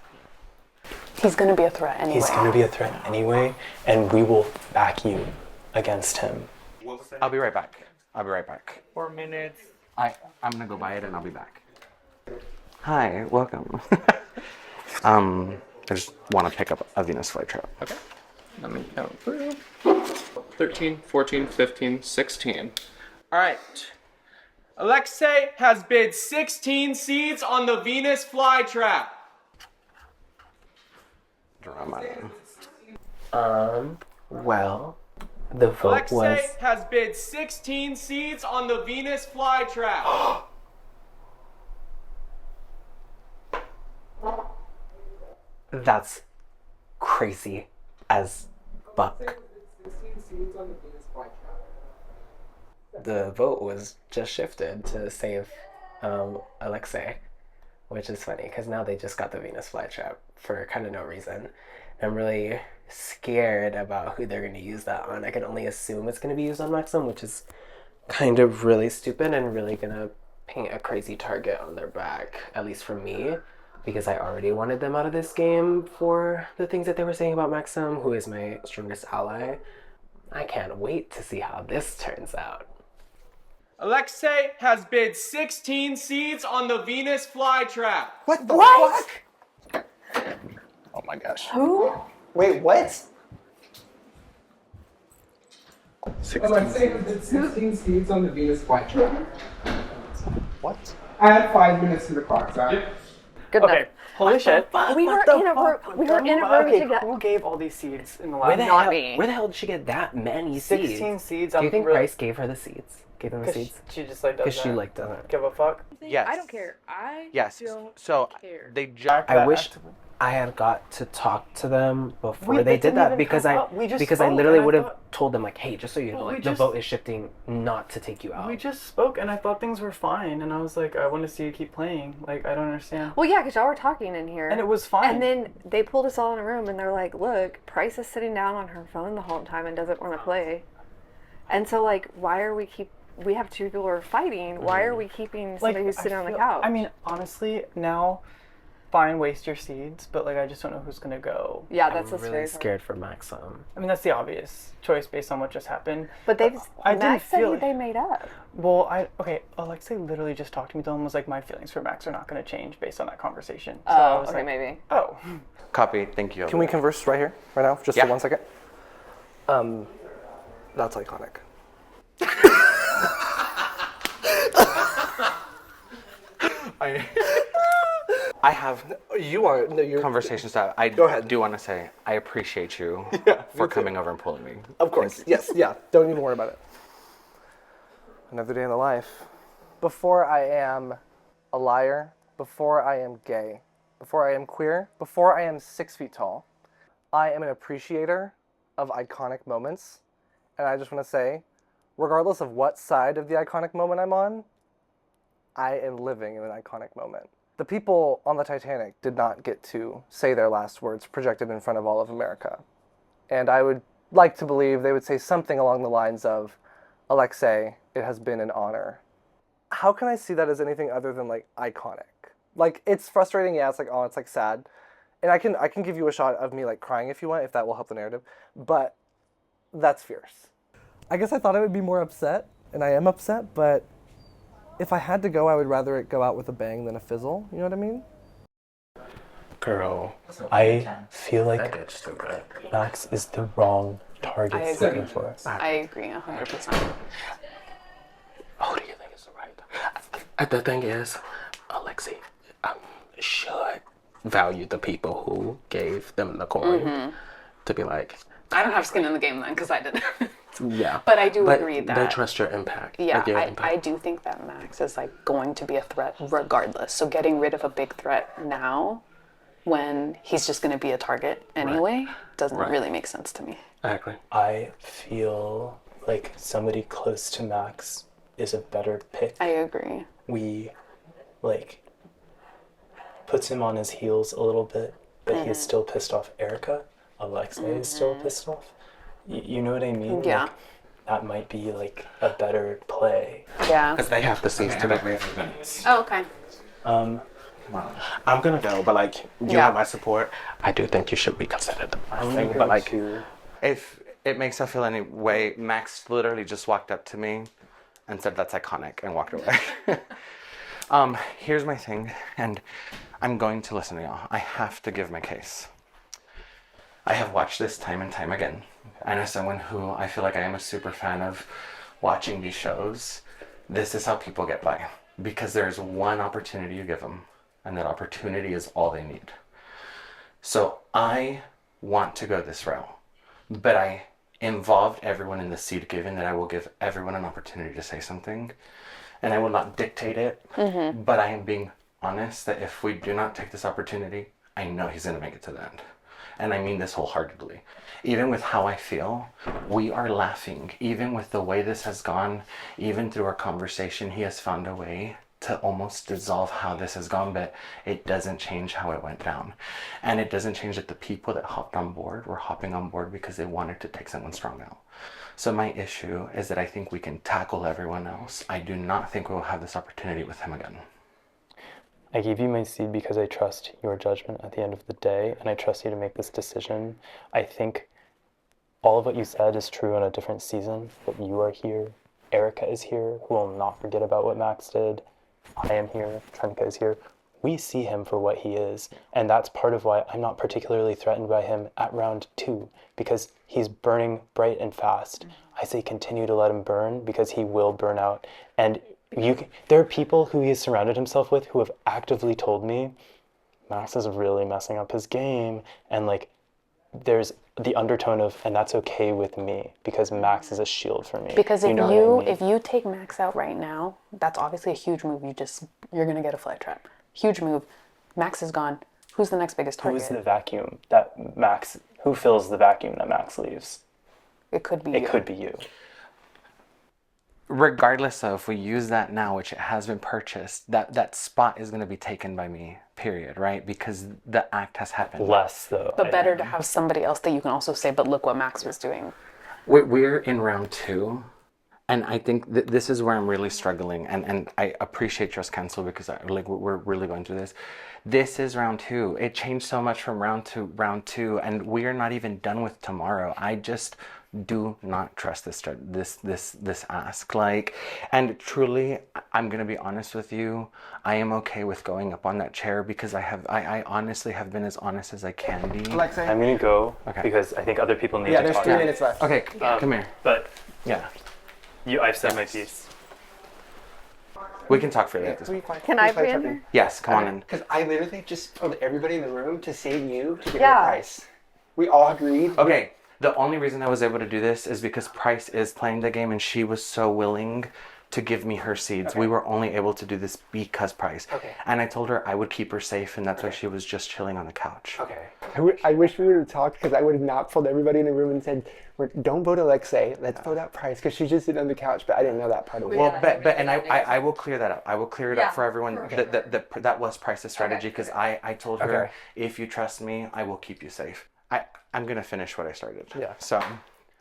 He's going to be a threat anyway. he's going to be a threat anyway, and we will back you against him. I'll be right back. 4 minutes. I'm gonna go buy it and I'll be back. Hi, welcome. I just want to pick up a Venus flytrap. Okay. Let me count through. 13, 14, 15, 16. All right. Alexei has bid 16 seeds on the Venus flytrap. Drama. Well, the vote Alexei was... has bid 16 seeds on the Venus flytrap. That's crazy as fuck. The vote was just shifted to save Alexei, which is funny because now they just got the Venus flytrap for kind of no reason. I'm really scared about who they're going to use that on. I can only assume it's going to be used on Maxim, which is kind of really stupid and really going to paint a crazy target on their back, at least for me, because I already wanted them out of this game for the things that they were saying about Maxim, who is my strongest ally. I can't wait to see how this turns out. Alexei has bid 16 seeds on the Venus flytrap. What? What? Oh my gosh. Who? Wait, what? Alexei has been 16 seeds on the Venus flytrap. What? Add 5 minutes to the clock, Zach. Good enough. Holy shit. We were in a room together. Who gave all these seeds in the Where last? the Not hell? me. Where the hell did she get that many seeds? 16 seeds. Do you think really- Price gave her the seeds? Gave them the seeds? She just like Because doesn't she like doesn't. give a fuck. Yes. I don't care. I Yes. don't So care. they just. I wish I had got to talk to them before they did didn't that even because come I up. We just because I spoke, literally and I would have thought- told them like, hey, just so you know, Well, we like the just- vote is shifting not to take you out. We just spoke and I thought things were fine and I was like, I want to see you keep playing. Like, I don't understand. Well, yeah, because y'all were talking in here. And it was fine. And then they pulled us all in a room and they're like, look, Price is sitting down on her phone the whole time and doesn't want to play. And so, like, why are we have two people who are fighting. Why are we keeping somebody who's sitting on the couch? I mean, honestly, now, fine, waste your seeds, but like, I just don't know who's gonna go. Yeah, that's I'm really scared for Maxim. I mean, that's the obvious choice based on what just happened. But they've I Max didn't said feel they made up. Well, Alexei literally just talked to me though and was like, my feelings for Max are not going to change based on that conversation. So I was okay, like, maybe. Oh. Copy. Thank you. Can we converse right here, right now, just for 1 second? That's iconic. I have. You are. No, you're. Conversation style. I Go ahead. do want to say I appreciate you for coming over and pulling me. Of course. Yes. Yeah. Don't even worry about it. Another day in the life. Before I am a liar, before I am gay, before I am queer, before I am 6 feet tall, I am an appreciator of iconic moments. And I just want to say, regardless of what side of the iconic moment I'm on, I am living in an iconic moment. The people on the Titanic did not get to say their last words projected in front of all of America. And I would like to believe they would say something along the lines of, Alexei, it has been an honor. How can I see that as anything other than like iconic? Like, it's frustrating, yeah, it's like, oh, it's like sad. And I can give you a shot of me like crying if you want, if that will help the narrative. But that's fierce. I guess I thought I would be more upset, and I am upset, but if I had to go, I would rather it go out with a bang than a fizzle. You know what I mean? Girl, I feel like Max is the wrong target I agree. looking for. I agree 100%. Who do you think is the right? The thing is, Alexei should value the people who gave them the coin to be like. I don't have skin in the game then because I didn't. Yeah. But I do agree that they trust your impact. Yeah, like your I impact. do think that Max is like going to be a threat regardless. So getting rid of a big threat now, when he's just going to be a target anyway, doesn't really make sense to me. I agree. I feel like somebody close to Max is a better pick. I agree. We, like, puts him on his heels a little bit, but he's still pissed off Erica. Alexei is still pissed off. You know what I mean? Yeah. Like, that might be, like, a better play. Yeah. Because they have the seats to make events. Oh, okay. I'm gonna go, but like you have my support. I do think you should reconsider the thing, but like if it makes us feel any way, Max literally just walked up to me and said that's iconic and walked away. Here's my thing, and I'm going to listen to y'all. I have to give my case. I have watched this time and time again, and as someone who I feel like I am a super fan of watching these shows, this is how people get by, because there's one opportunity you give them, and that opportunity is all they need. So I want to go this route, but I involved everyone in the seed giving that I will give everyone an opportunity to say something, and I will not dictate it, but I am being honest that if we do not take this opportunity, I know he's going to make it to the end. And I mean this wholeheartedly. Even with how I feel, we are laughing. Even with the way this has gone, even through our conversation, he has found a way to almost dissolve how this has gone, but it doesn't change how it went down. And it doesn't change that the people that hopped on board were hopping on board because they wanted to take someone strong out. So my issue is that I think we can tackle everyone else. I do not think we will have this opportunity with him again. I gave you my seed because I trust your judgment at the end of the day, and I trust you to make this decision. I think all of what you said is true on a different season, but you are here. Erica is here, who will not forget about what Max did. I am here. Trenka is here. We see him for what he is, and that's part of why I'm not particularly threatened by him at round 2, because he's burning bright and fast. I say continue to let him burn, because he will burn out. And there are people who he has surrounded himself with who have actively told me, Max is really messing up his game, and like, there's the undertone of, and that's okay with me, because Max is a shield for me. Because if if you take Max out right now, that's obviously a huge move. You're gonna get a fly trap. Huge move. Max is gone. Who's the next biggest target? Who's the vacuum that Max? Who fills the vacuum that Max leaves? It could be you. It could be you. Regardless of if we use that now, which it has been purchased, that spot is going to be taken by me, period, right? Because the act has happened. Less, though. But better to have somebody else that you can also say, but look what Max was doing. We're in round 2, and I think this is where I'm really struggling, and I appreciate Trust Cancel because we're really going through this. This is round 2. It changed so much from round to round 2, and we are not even done with tomorrow. I just do not trust this ask. And truly, I'm gonna be honest with you. I am okay with going up on that chair because I honestly have been as honest as I can be. Alexei? I'm gonna go because I think other people need to talk. Yeah, there's 3 minutes left. Okay, come here. But yeah, I've said my piece. We can talk freely at this point. Can I be in there? Yes, come on in. Because I literally just told everybody in the room to save you to get the price. We all agreed. Okay. The only reason I was able to do this is because Price is playing the game and she was so willing to give me her seeds. We were only able to do this because Price. And I told her I would keep her safe, and that's why she was just chilling on the couch. I wish we would have talked because I would have not pulled everybody in the room and said, don't vote Alexei, let's vote out Price, because she's just sitting on the couch, but I didn't know that part of it. Well, and I will clear that up. I will clear it up for everyone. That was Price's strategy because I told her, if you trust me, I will keep you safe. I'm going to finish what I started. Yeah. So.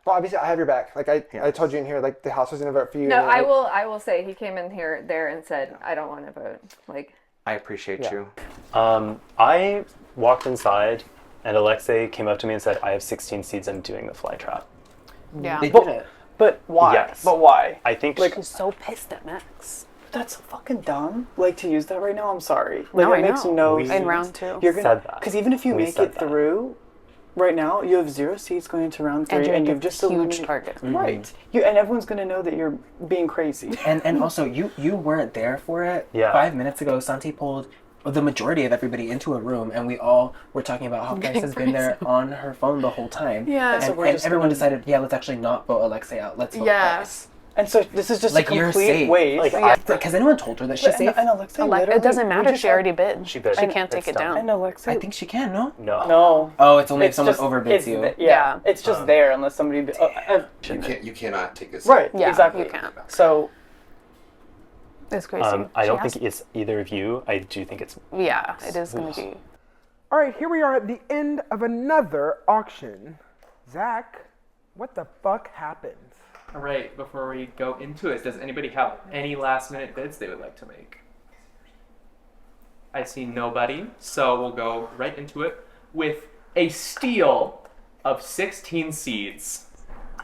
Well, obviously, I have your back. Like I told you in here, like the house was going to vote for you. No, I will say he came in there and said, I don't want to vote. Like. I appreciate you. I walked inside, and Alexei came up to me and said, I have 16 seeds, I'm doing the fly trap. Yeah. They did it. But why? Yes. But why? I think She's so pissed at Max. That's fucking dumb. Like, to use that right now, I'm sorry. Like, No, it I makes know. no In sense. round 2. You're gonna, Said that. because even if you We make said it that. through, right now, you have 0 seats going into round 3, And and you're you've a just huge eliminated... target. Right. And everyone's gonna know that you're being crazy. And also, you weren't there for it. Yeah. 5 minutes ago, Santi pulled the majority of everybody into a room, and we all were talking about how Bryce has been there on her phone the whole time. Yeah. And, So we're and just everyone gonna- decided, yeah, let's actually not vote Alexei out. Let's vote Yeah. Bryce. And so this is just Like, a you're complete safe. waste. Like, has anyone told her that she's safe? And Alexei literally... It doesn't we matter. just She had- already bid. She bid. She can't take it It's done. down. And Alexei... I think she can, no? No. Oh, it's only if someone just- overbids it's you. Yeah. It's just there unless somebody... You cannot take this. Right, Yeah, exactly. you can't. So... It's crazy. I She don't has- think it's either of you. I do think it's... Yeah, it is going to be. All right, here we are at the end of another auction. Zach, what the fuck happened? All right, before we go into it, does anybody have any last minute bids they would like to make? I see nobody, so we'll go right into it with a steal of 16 seeds.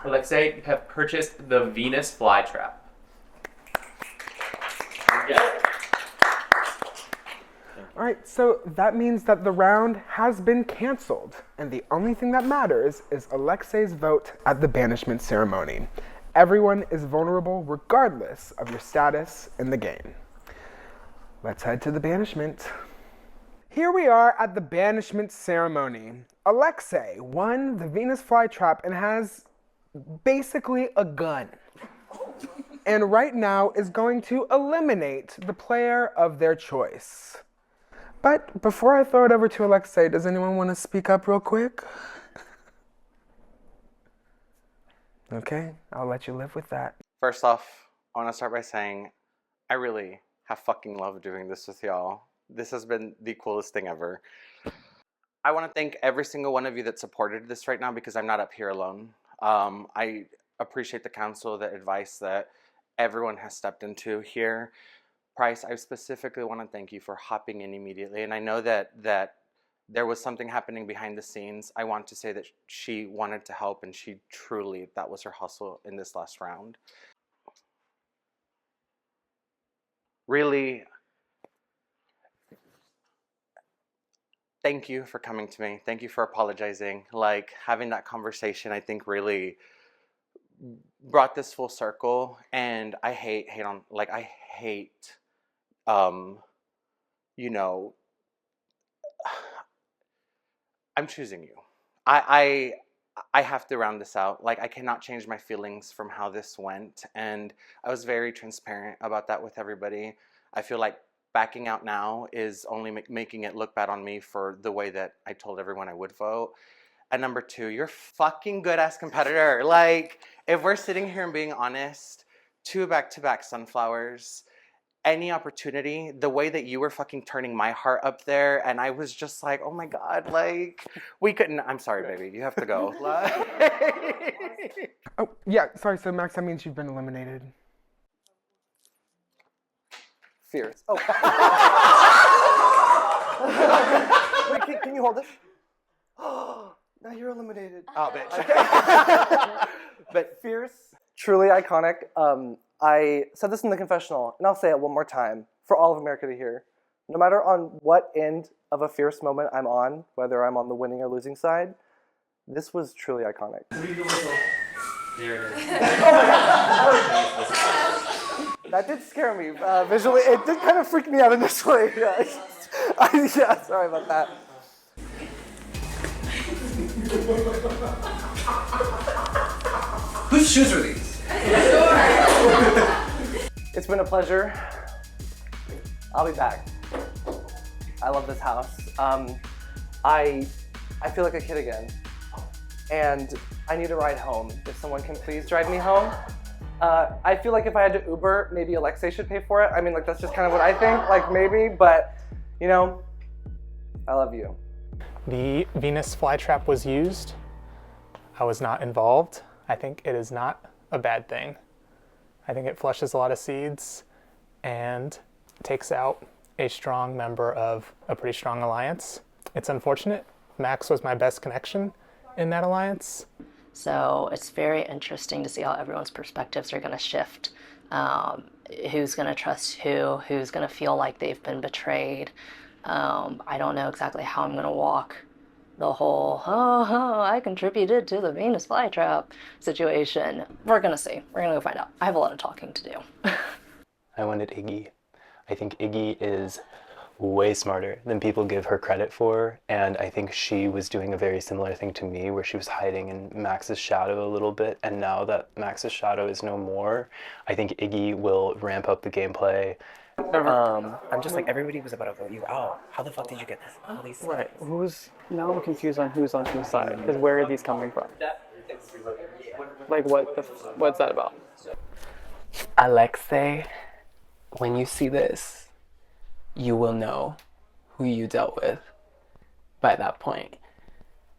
Alexei, you have purchased the Venus flytrap. All right, so that means that the round has been canceled, and the only thing that matters is Alexei's vote at the banishment ceremony. Everyone is vulnerable regardless of your status in the game. Let's head to the banishment. Here we are at the banishment ceremony. Alexei won the Venus flytrap and has basically a gun. And right now is going to eliminate the player of their choice. But before I throw it over to Alexei, does anyone want to speak up real quick? Okay, I'll let you live with that. First off, I want to start by saying I really have fucking loved doing this with y'all. This has been the coolest thing ever. I want to thank every single one of you that supported this right now because I'm not up here alone. I appreciate the counsel, the advice that everyone has stepped into here. Price, I specifically want to thank you for hopping in immediately. And I know that there was something happening behind the scenes. I want to say that she wanted to help, and she truly, that was her hustle in this last round. Really, thank you for coming to me. Thank you for apologizing. Like, having that conversation, I think really brought this full circle. And I hate, you know, I'm choosing you. I have to round this out. Like, I cannot change my feelings from how this went. And I was very transparent about that with everybody. I feel like backing out now is only making it look bad on me for the way that I told everyone I would vote. And number two, you're a fucking good-ass competitor. Like, if we're sitting here and being honest, 2 back-to-back sunflowers, any opportunity, the way that you were fucking turning my heart up there, and I was just like, oh my God, like, we couldn't, I'm sorry, baby, you have to go. Oh, yeah, sorry, so Max, that means you've been eliminated. Fierce. Oh. Wait, can you hold this? Now you're eliminated. Oh, bitch. But Fierce, truly iconic. I said this in the confessional, and I'll say it one more time for all of America to hear. No matter on what end of a Fierce moment I'm on, whether I'm on the winning or losing side, this was truly iconic. There it is. That did scare me visually. It did kind of freak me out initially. Yeah, sorry about that. Whose shoes are these? It's been a pleasure. I'll be back. I love this house. I feel like a kid again. And I need a ride home. If someone can please drive me home. I feel like if I had to Uber, maybe Alexei should pay for it. I mean, like, that's just kind of what I think, like, maybe, but, you know, I love you. The Venus flytrap was used. I was not involved. I think it is not a bad thing. I think it flushes a lot of seeds and takes out a strong member of a pretty strong alliance. It's unfortunate. Max was my best connection in that alliance. So it's very interesting to see how everyone's perspectives are going to shift. who's going to trust who's going to feel like they've been betrayed. I don't know exactly how I'm going to walk the whole, I contributed to the Venus flytrap situation. We're going to see. We're going to go find out. I have a lot of talking to do. I wanted Iggy. I think Iggy is way smarter than people give her credit for, and I think she was doing a very similar thing to me where she was hiding in Max's shadow a little bit, and now that Max's shadow is no more, I think Iggy will ramp up the gameplay. I'm just like, everybody was about to vote you out. How the fuck did you get all these things? Right. Now I'm confused on who's on whose side, because where are these coming from? Like, what's that about? Alexei, when you see this, you will know who you dealt with by that point.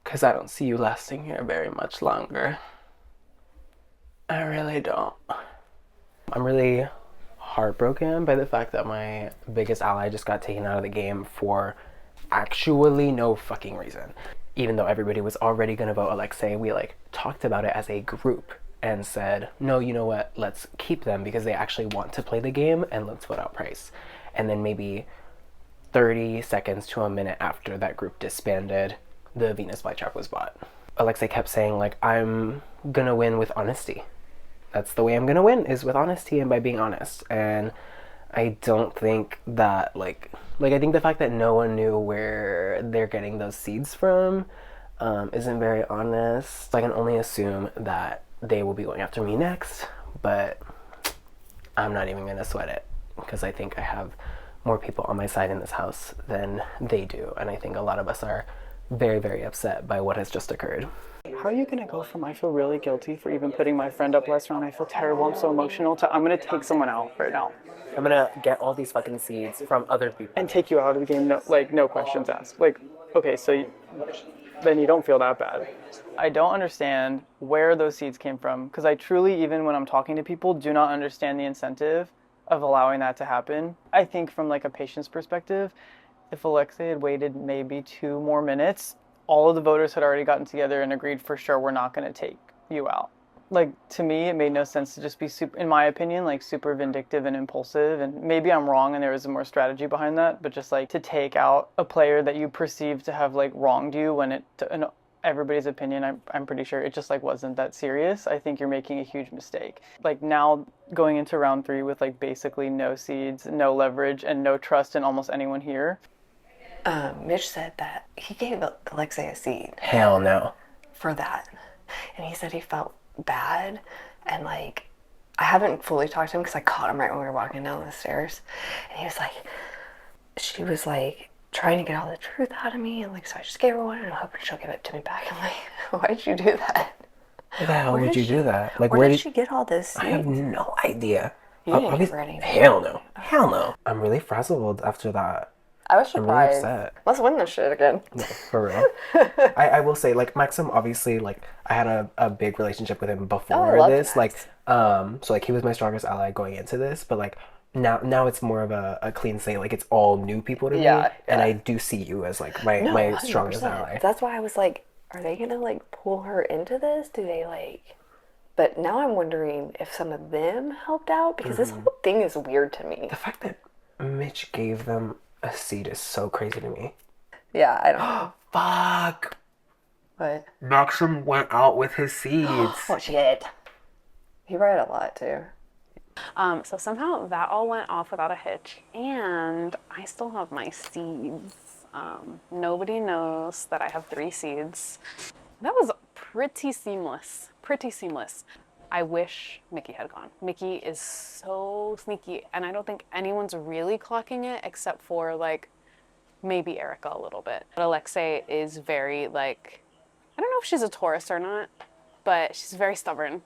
Because I don't see you lasting here very much longer. I really don't. I'm really heartbroken by the fact that my biggest ally just got taken out of the game for actually no fucking reason. Even though everybody was already gonna vote Alexei, we like talked about it as a group and said, no, you know what, let's keep them because they actually want to play the game, and let's vote out Price. And then maybe 30 seconds to a minute after that group disbanded, the Venus flytrap was bought. Alexei kept saying, like, I'm gonna win with honesty. That's the way I'm gonna win, is with honesty and by being honest. And I don't think that, like I think the fact that no one knew where they're getting those seeds from isn't very honest. I can only assume that they will be going after me next, but I'm not even gonna sweat it because I think I have more people on my side in this house than they do, and I think a lot of us are very, very upset by what has just occurred. How are you gonna go from I feel really guilty for even putting my friend up last round, I feel terrible, I'm so emotional, to I'm gonna take someone out right now. I'm gonna get all these fucking seeds from other people. And take you out of the game, no questions asked. Like, okay, so then you don't feel that bad. I don't understand where those seeds came from, because I truly, even when I'm talking to people, do not understand the incentive of allowing that to happen. I think from like a patient's perspective, if Alexei had waited maybe 2 more minutes, all of the voters had already gotten together and agreed for sure we're not going to take you out. Like, to me, it made no sense to just be super, in my opinion, like super vindictive and impulsive. And maybe I'm wrong and there was more strategy behind that, but just like to take out a player that you perceive to have like wronged you when it, in everybody's opinion, I'm pretty sure it just like wasn't that serious. I think you're making a huge mistake. Like now going into round 3 with like basically no seeds, no leverage, and no trust in almost anyone here. Mitch said that he gave Alexei a seed. Hell no. For that. And he said he felt bad, and like, I haven't fully talked to him because I caught him right when we were walking down the stairs. And he was like, she was like trying to get all the truth out of me, and like, so I just gave her one and I'm hoping she'll give it to me back. I'm like, why did you do that? Why the hell would you do that? Like, where did she get all this? I have no idea. You didn't give her anything. Hell no. Hell no. I'm really frazzled after that. I was surprised. I'm really upset. Let's win this shit again. No, for real. I will say, like, Maxim, obviously, like, I had a big relationship with him before this. Max. Like, so, like, he was my strongest ally going into this, but, like, now it's more of a clean slate. Like, it's all new people to me. And I do see you as, like, my strongest ally. That's why I was like, are they gonna, like, pull her into this? Do they, like... But now I'm wondering if some of them helped out, because this whole thing is weird to me. The fact that Mitch gave them a seed is so crazy to me. Yeah, I don't. Fuck. What? Maxim went out with his seeds. Oh shit. He read a lot too. So somehow that all went off without a hitch, and I still have my seeds. Nobody knows that I have 3 seeds. That was pretty seamless. Pretty seamless. I wish Mickey had gone. Mickey is so sneaky, and I don't think anyone's really clocking it except for, like, maybe Erica a little bit. But Alexei is very, like, I don't know if she's a Taurus or not, but she's very stubborn.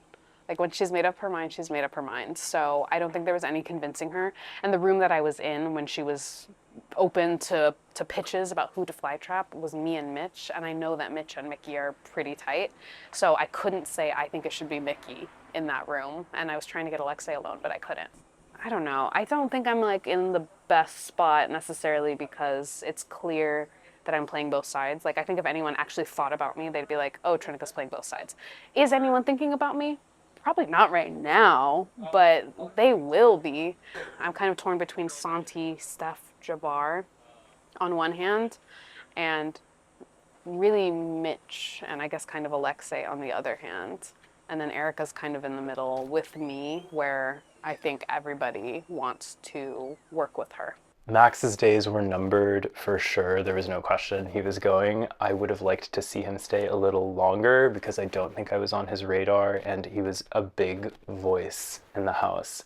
Like, when she's made up her mind, she's made up her mind. So I don't think there was any convincing her. And the room that I was in when she was open to pitches about who to fly trap was me and Mitch, and I know that Mitch and Mickey are pretty tight, so I couldn't say I think it should be Mickey in that room, and I was trying to get Alexei alone, but I couldn't. I don't know. I don't think I'm like in the best spot necessarily because it's clear that I'm playing both sides. Like, I think if anyone actually thought about me, they'd be like, oh, Trinika's playing both sides. Is anyone thinking about me? Probably not right now, but they will be. I'm kind of torn between Santi, Steph, Jabbar on one hand, and really Mitch and I guess kind of Alexei on the other hand. And then Erica's kind of in the middle with me, where I think everybody wants to work with her. Max's days were numbered for sure. There was no question he was going. I would have liked to see him stay a little longer because I don't think I was on his radar, and he was a big voice in the house.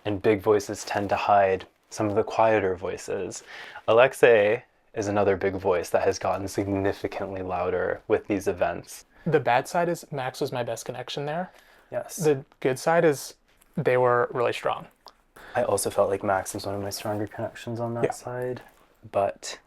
And big voices tend to hide some of the quieter voices. Alexei is another big voice that has gotten significantly louder with these events. The bad side is Max was my best connection there. Yes. The good side is they were really strong. I also felt like Max was one of my stronger connections on that side, but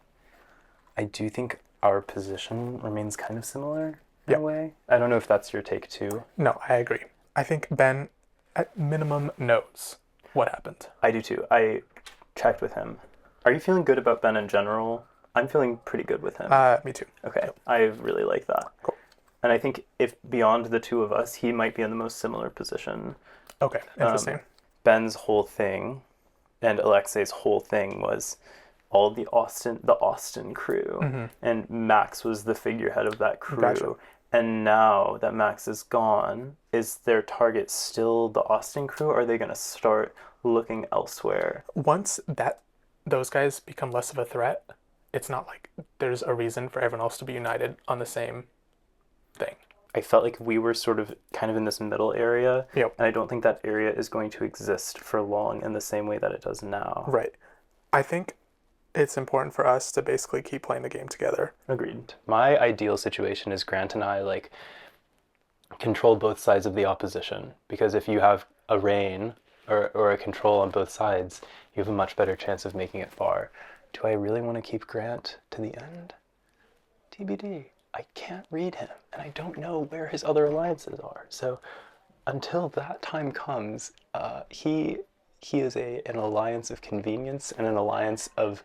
I do think our position remains kind of similar in a way. I don't know if that's your take too. No, I agree. I think Ben, at minimum, knows what happened. I do too. I checked with him. Are you feeling good about Ben in general? I'm feeling pretty good with him. Me too. Okay, I really like that. Cool. And I think if beyond the two of us, he might be in the most similar position. Okay, interesting. Ben's whole thing and Alexei's whole thing was all the Austin crew, and Max was the figurehead of that crew. Gotcha. And now that Max is gone, is their target still the Austin crew, or are they going to start looking elsewhere? Once those guys become less of a threat, it's not like there's a reason for everyone else to be united on the same thing. I felt like we were sort of kind of in this middle area, Yep. and I don't think that area is going to exist for long in the same way that it does now. Right. I think it's important for us to basically keep playing the game together. Agreed. My ideal situation is Grant and I like control both sides of the opposition, because if you have a reign or a control on both sides, you have a much better chance of making it far. Do I really want to keep Grant to the end? TBD. I can't read him, and I don't know where his other alliances are. So until that time comes, he is an alliance of convenience and an alliance of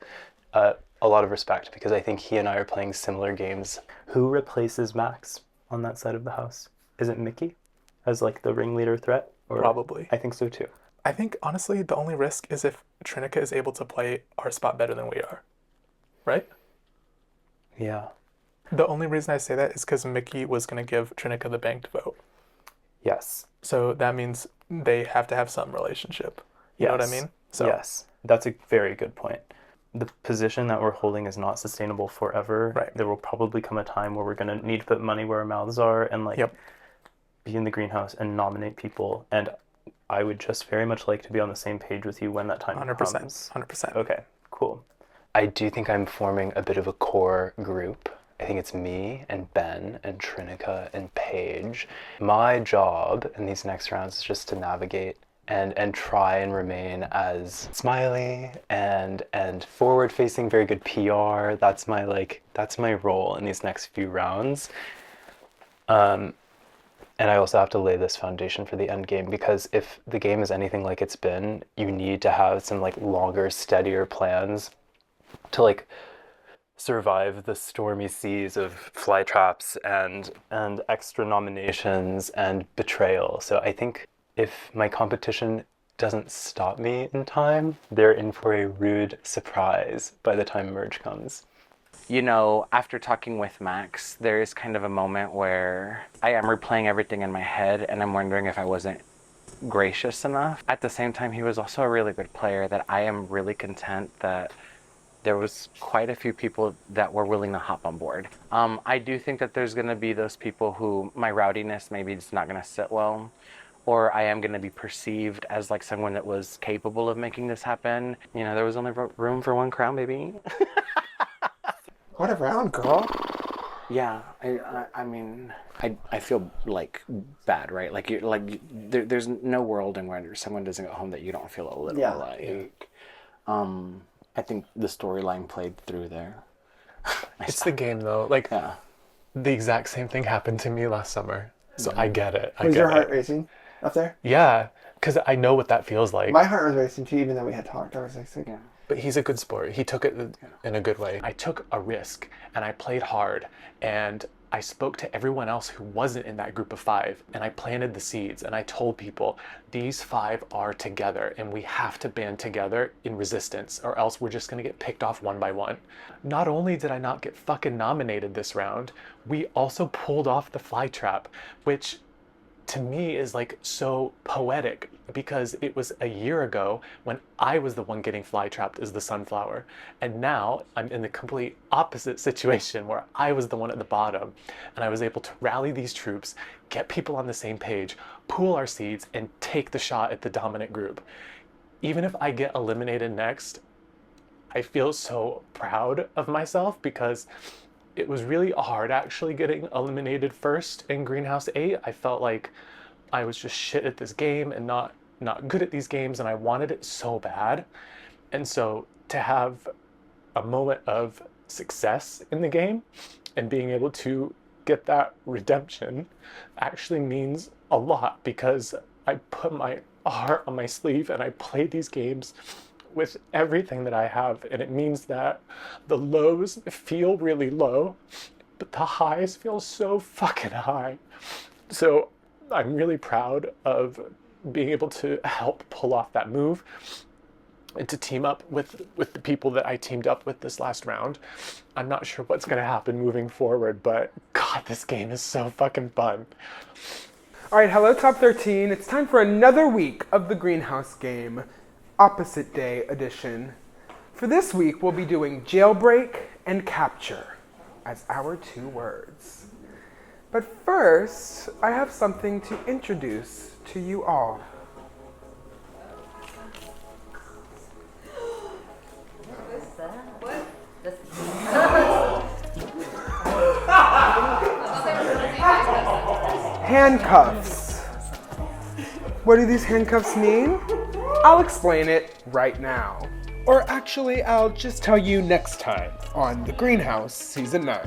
a lot of respect, because I think he and I are playing similar games. Who replaces Max on that side of the house? Is it Mickey as like the ringleader threat? Or Probably. I think so too. I think, honestly, the only risk is if Trinica is able to play our spot better than we are. Right? Yeah. The only reason I say that is because Mickey was going to give Trinica the banked vote. Yes. So that means they have to have some relationship. You know what I mean? So Yes. That's a very good point. The position that we're holding is not sustainable forever. Right. There will probably come a time where we're going to need to put money where our mouths are and like be in the greenhouse and nominate people. And I would just very much like to be on the same page with you when that time 100%. comes. 100%. Okay, cool. I do think I'm forming a bit of a core group. I think it's me and Ben and Trinica and Paige. My job in these next rounds is just to navigate and try and remain as smiley and forward facing, very good PR. That's my role in these next few rounds. And I also have to lay this foundation for the end game, because if the game is anything like it's been, you need to have some like longer, steadier plans to like survive the stormy seas of fly traps and extra nominations and betrayal. So I think if my competition doesn't stop me in time, they're in for a rude surprise by the time merge comes. You know, after talking with Max, there is kind of a moment where I am replaying everything in my head, and I'm wondering if I wasn't gracious enough. At the same time, he was also a really good player that I am really content that there was quite a few people that were willing to hop on board. I do think that there's going to be those people who my rowdiness maybe is not going to sit well, or I am going to be perceived as like someone that was capable of making this happen. You know, there was only room for one crown, baby. What a round, girl. Yeah, I mean, I feel like bad, right? Like there's no world in where someone doesn't go home that you don't feel a little like. I think the storyline played through there. It's the game though. Like the exact same thing happened to me last summer, so I get it. Was your heart racing up there? Yeah, because I know what that feels like. My heart was racing too, even though we had talked. I was like, But he's a good sport. He took it in a good way. I took a risk and I played hard, and I spoke to everyone else who wasn't in that group of 5, and I planted the seeds, and I told people, these 5 are together, and we have to band together in resistance, or else we're just gonna get picked off one by one. Not only did I not get fucking nominated this round, we also pulled off the fly trap, which to me is like so poetic, because it was a year ago when I was the one getting fly trapped as the sunflower, and now I'm in the complete opposite situation where I was the one at the bottom, and I was able to rally these troops, get people on the same page, pool our seeds, and take the shot at the dominant group. Even if I get eliminated next, I feel so proud of myself, because it was really hard actually getting eliminated first in Greenhouse 8. I felt like I was just shit at this game and not good at these games, and I wanted it so bad. And so to have a moment of success in the game and being able to get that redemption actually means a lot, because I put my heart on my sleeve and I played these games with everything that I have, and it means that the lows feel really low, but the highs feel so fucking high. So I'm really proud of being able to help pull off that move and to team up with the people that I teamed up with this last round. I'm not sure what's gonna happen moving forward, but God, this game is so fucking fun. All right, hello Top 13. It's time for another week of the Greenhouse game. Opposite Day edition. For this week, we'll be doing jailbreak and capture as our 2 words. But first, I have something to introduce to you all. Handcuffs. What do these handcuffs mean? I'll explain it right now. Or actually, I'll just tell you next time on The Greenhouse Season 9.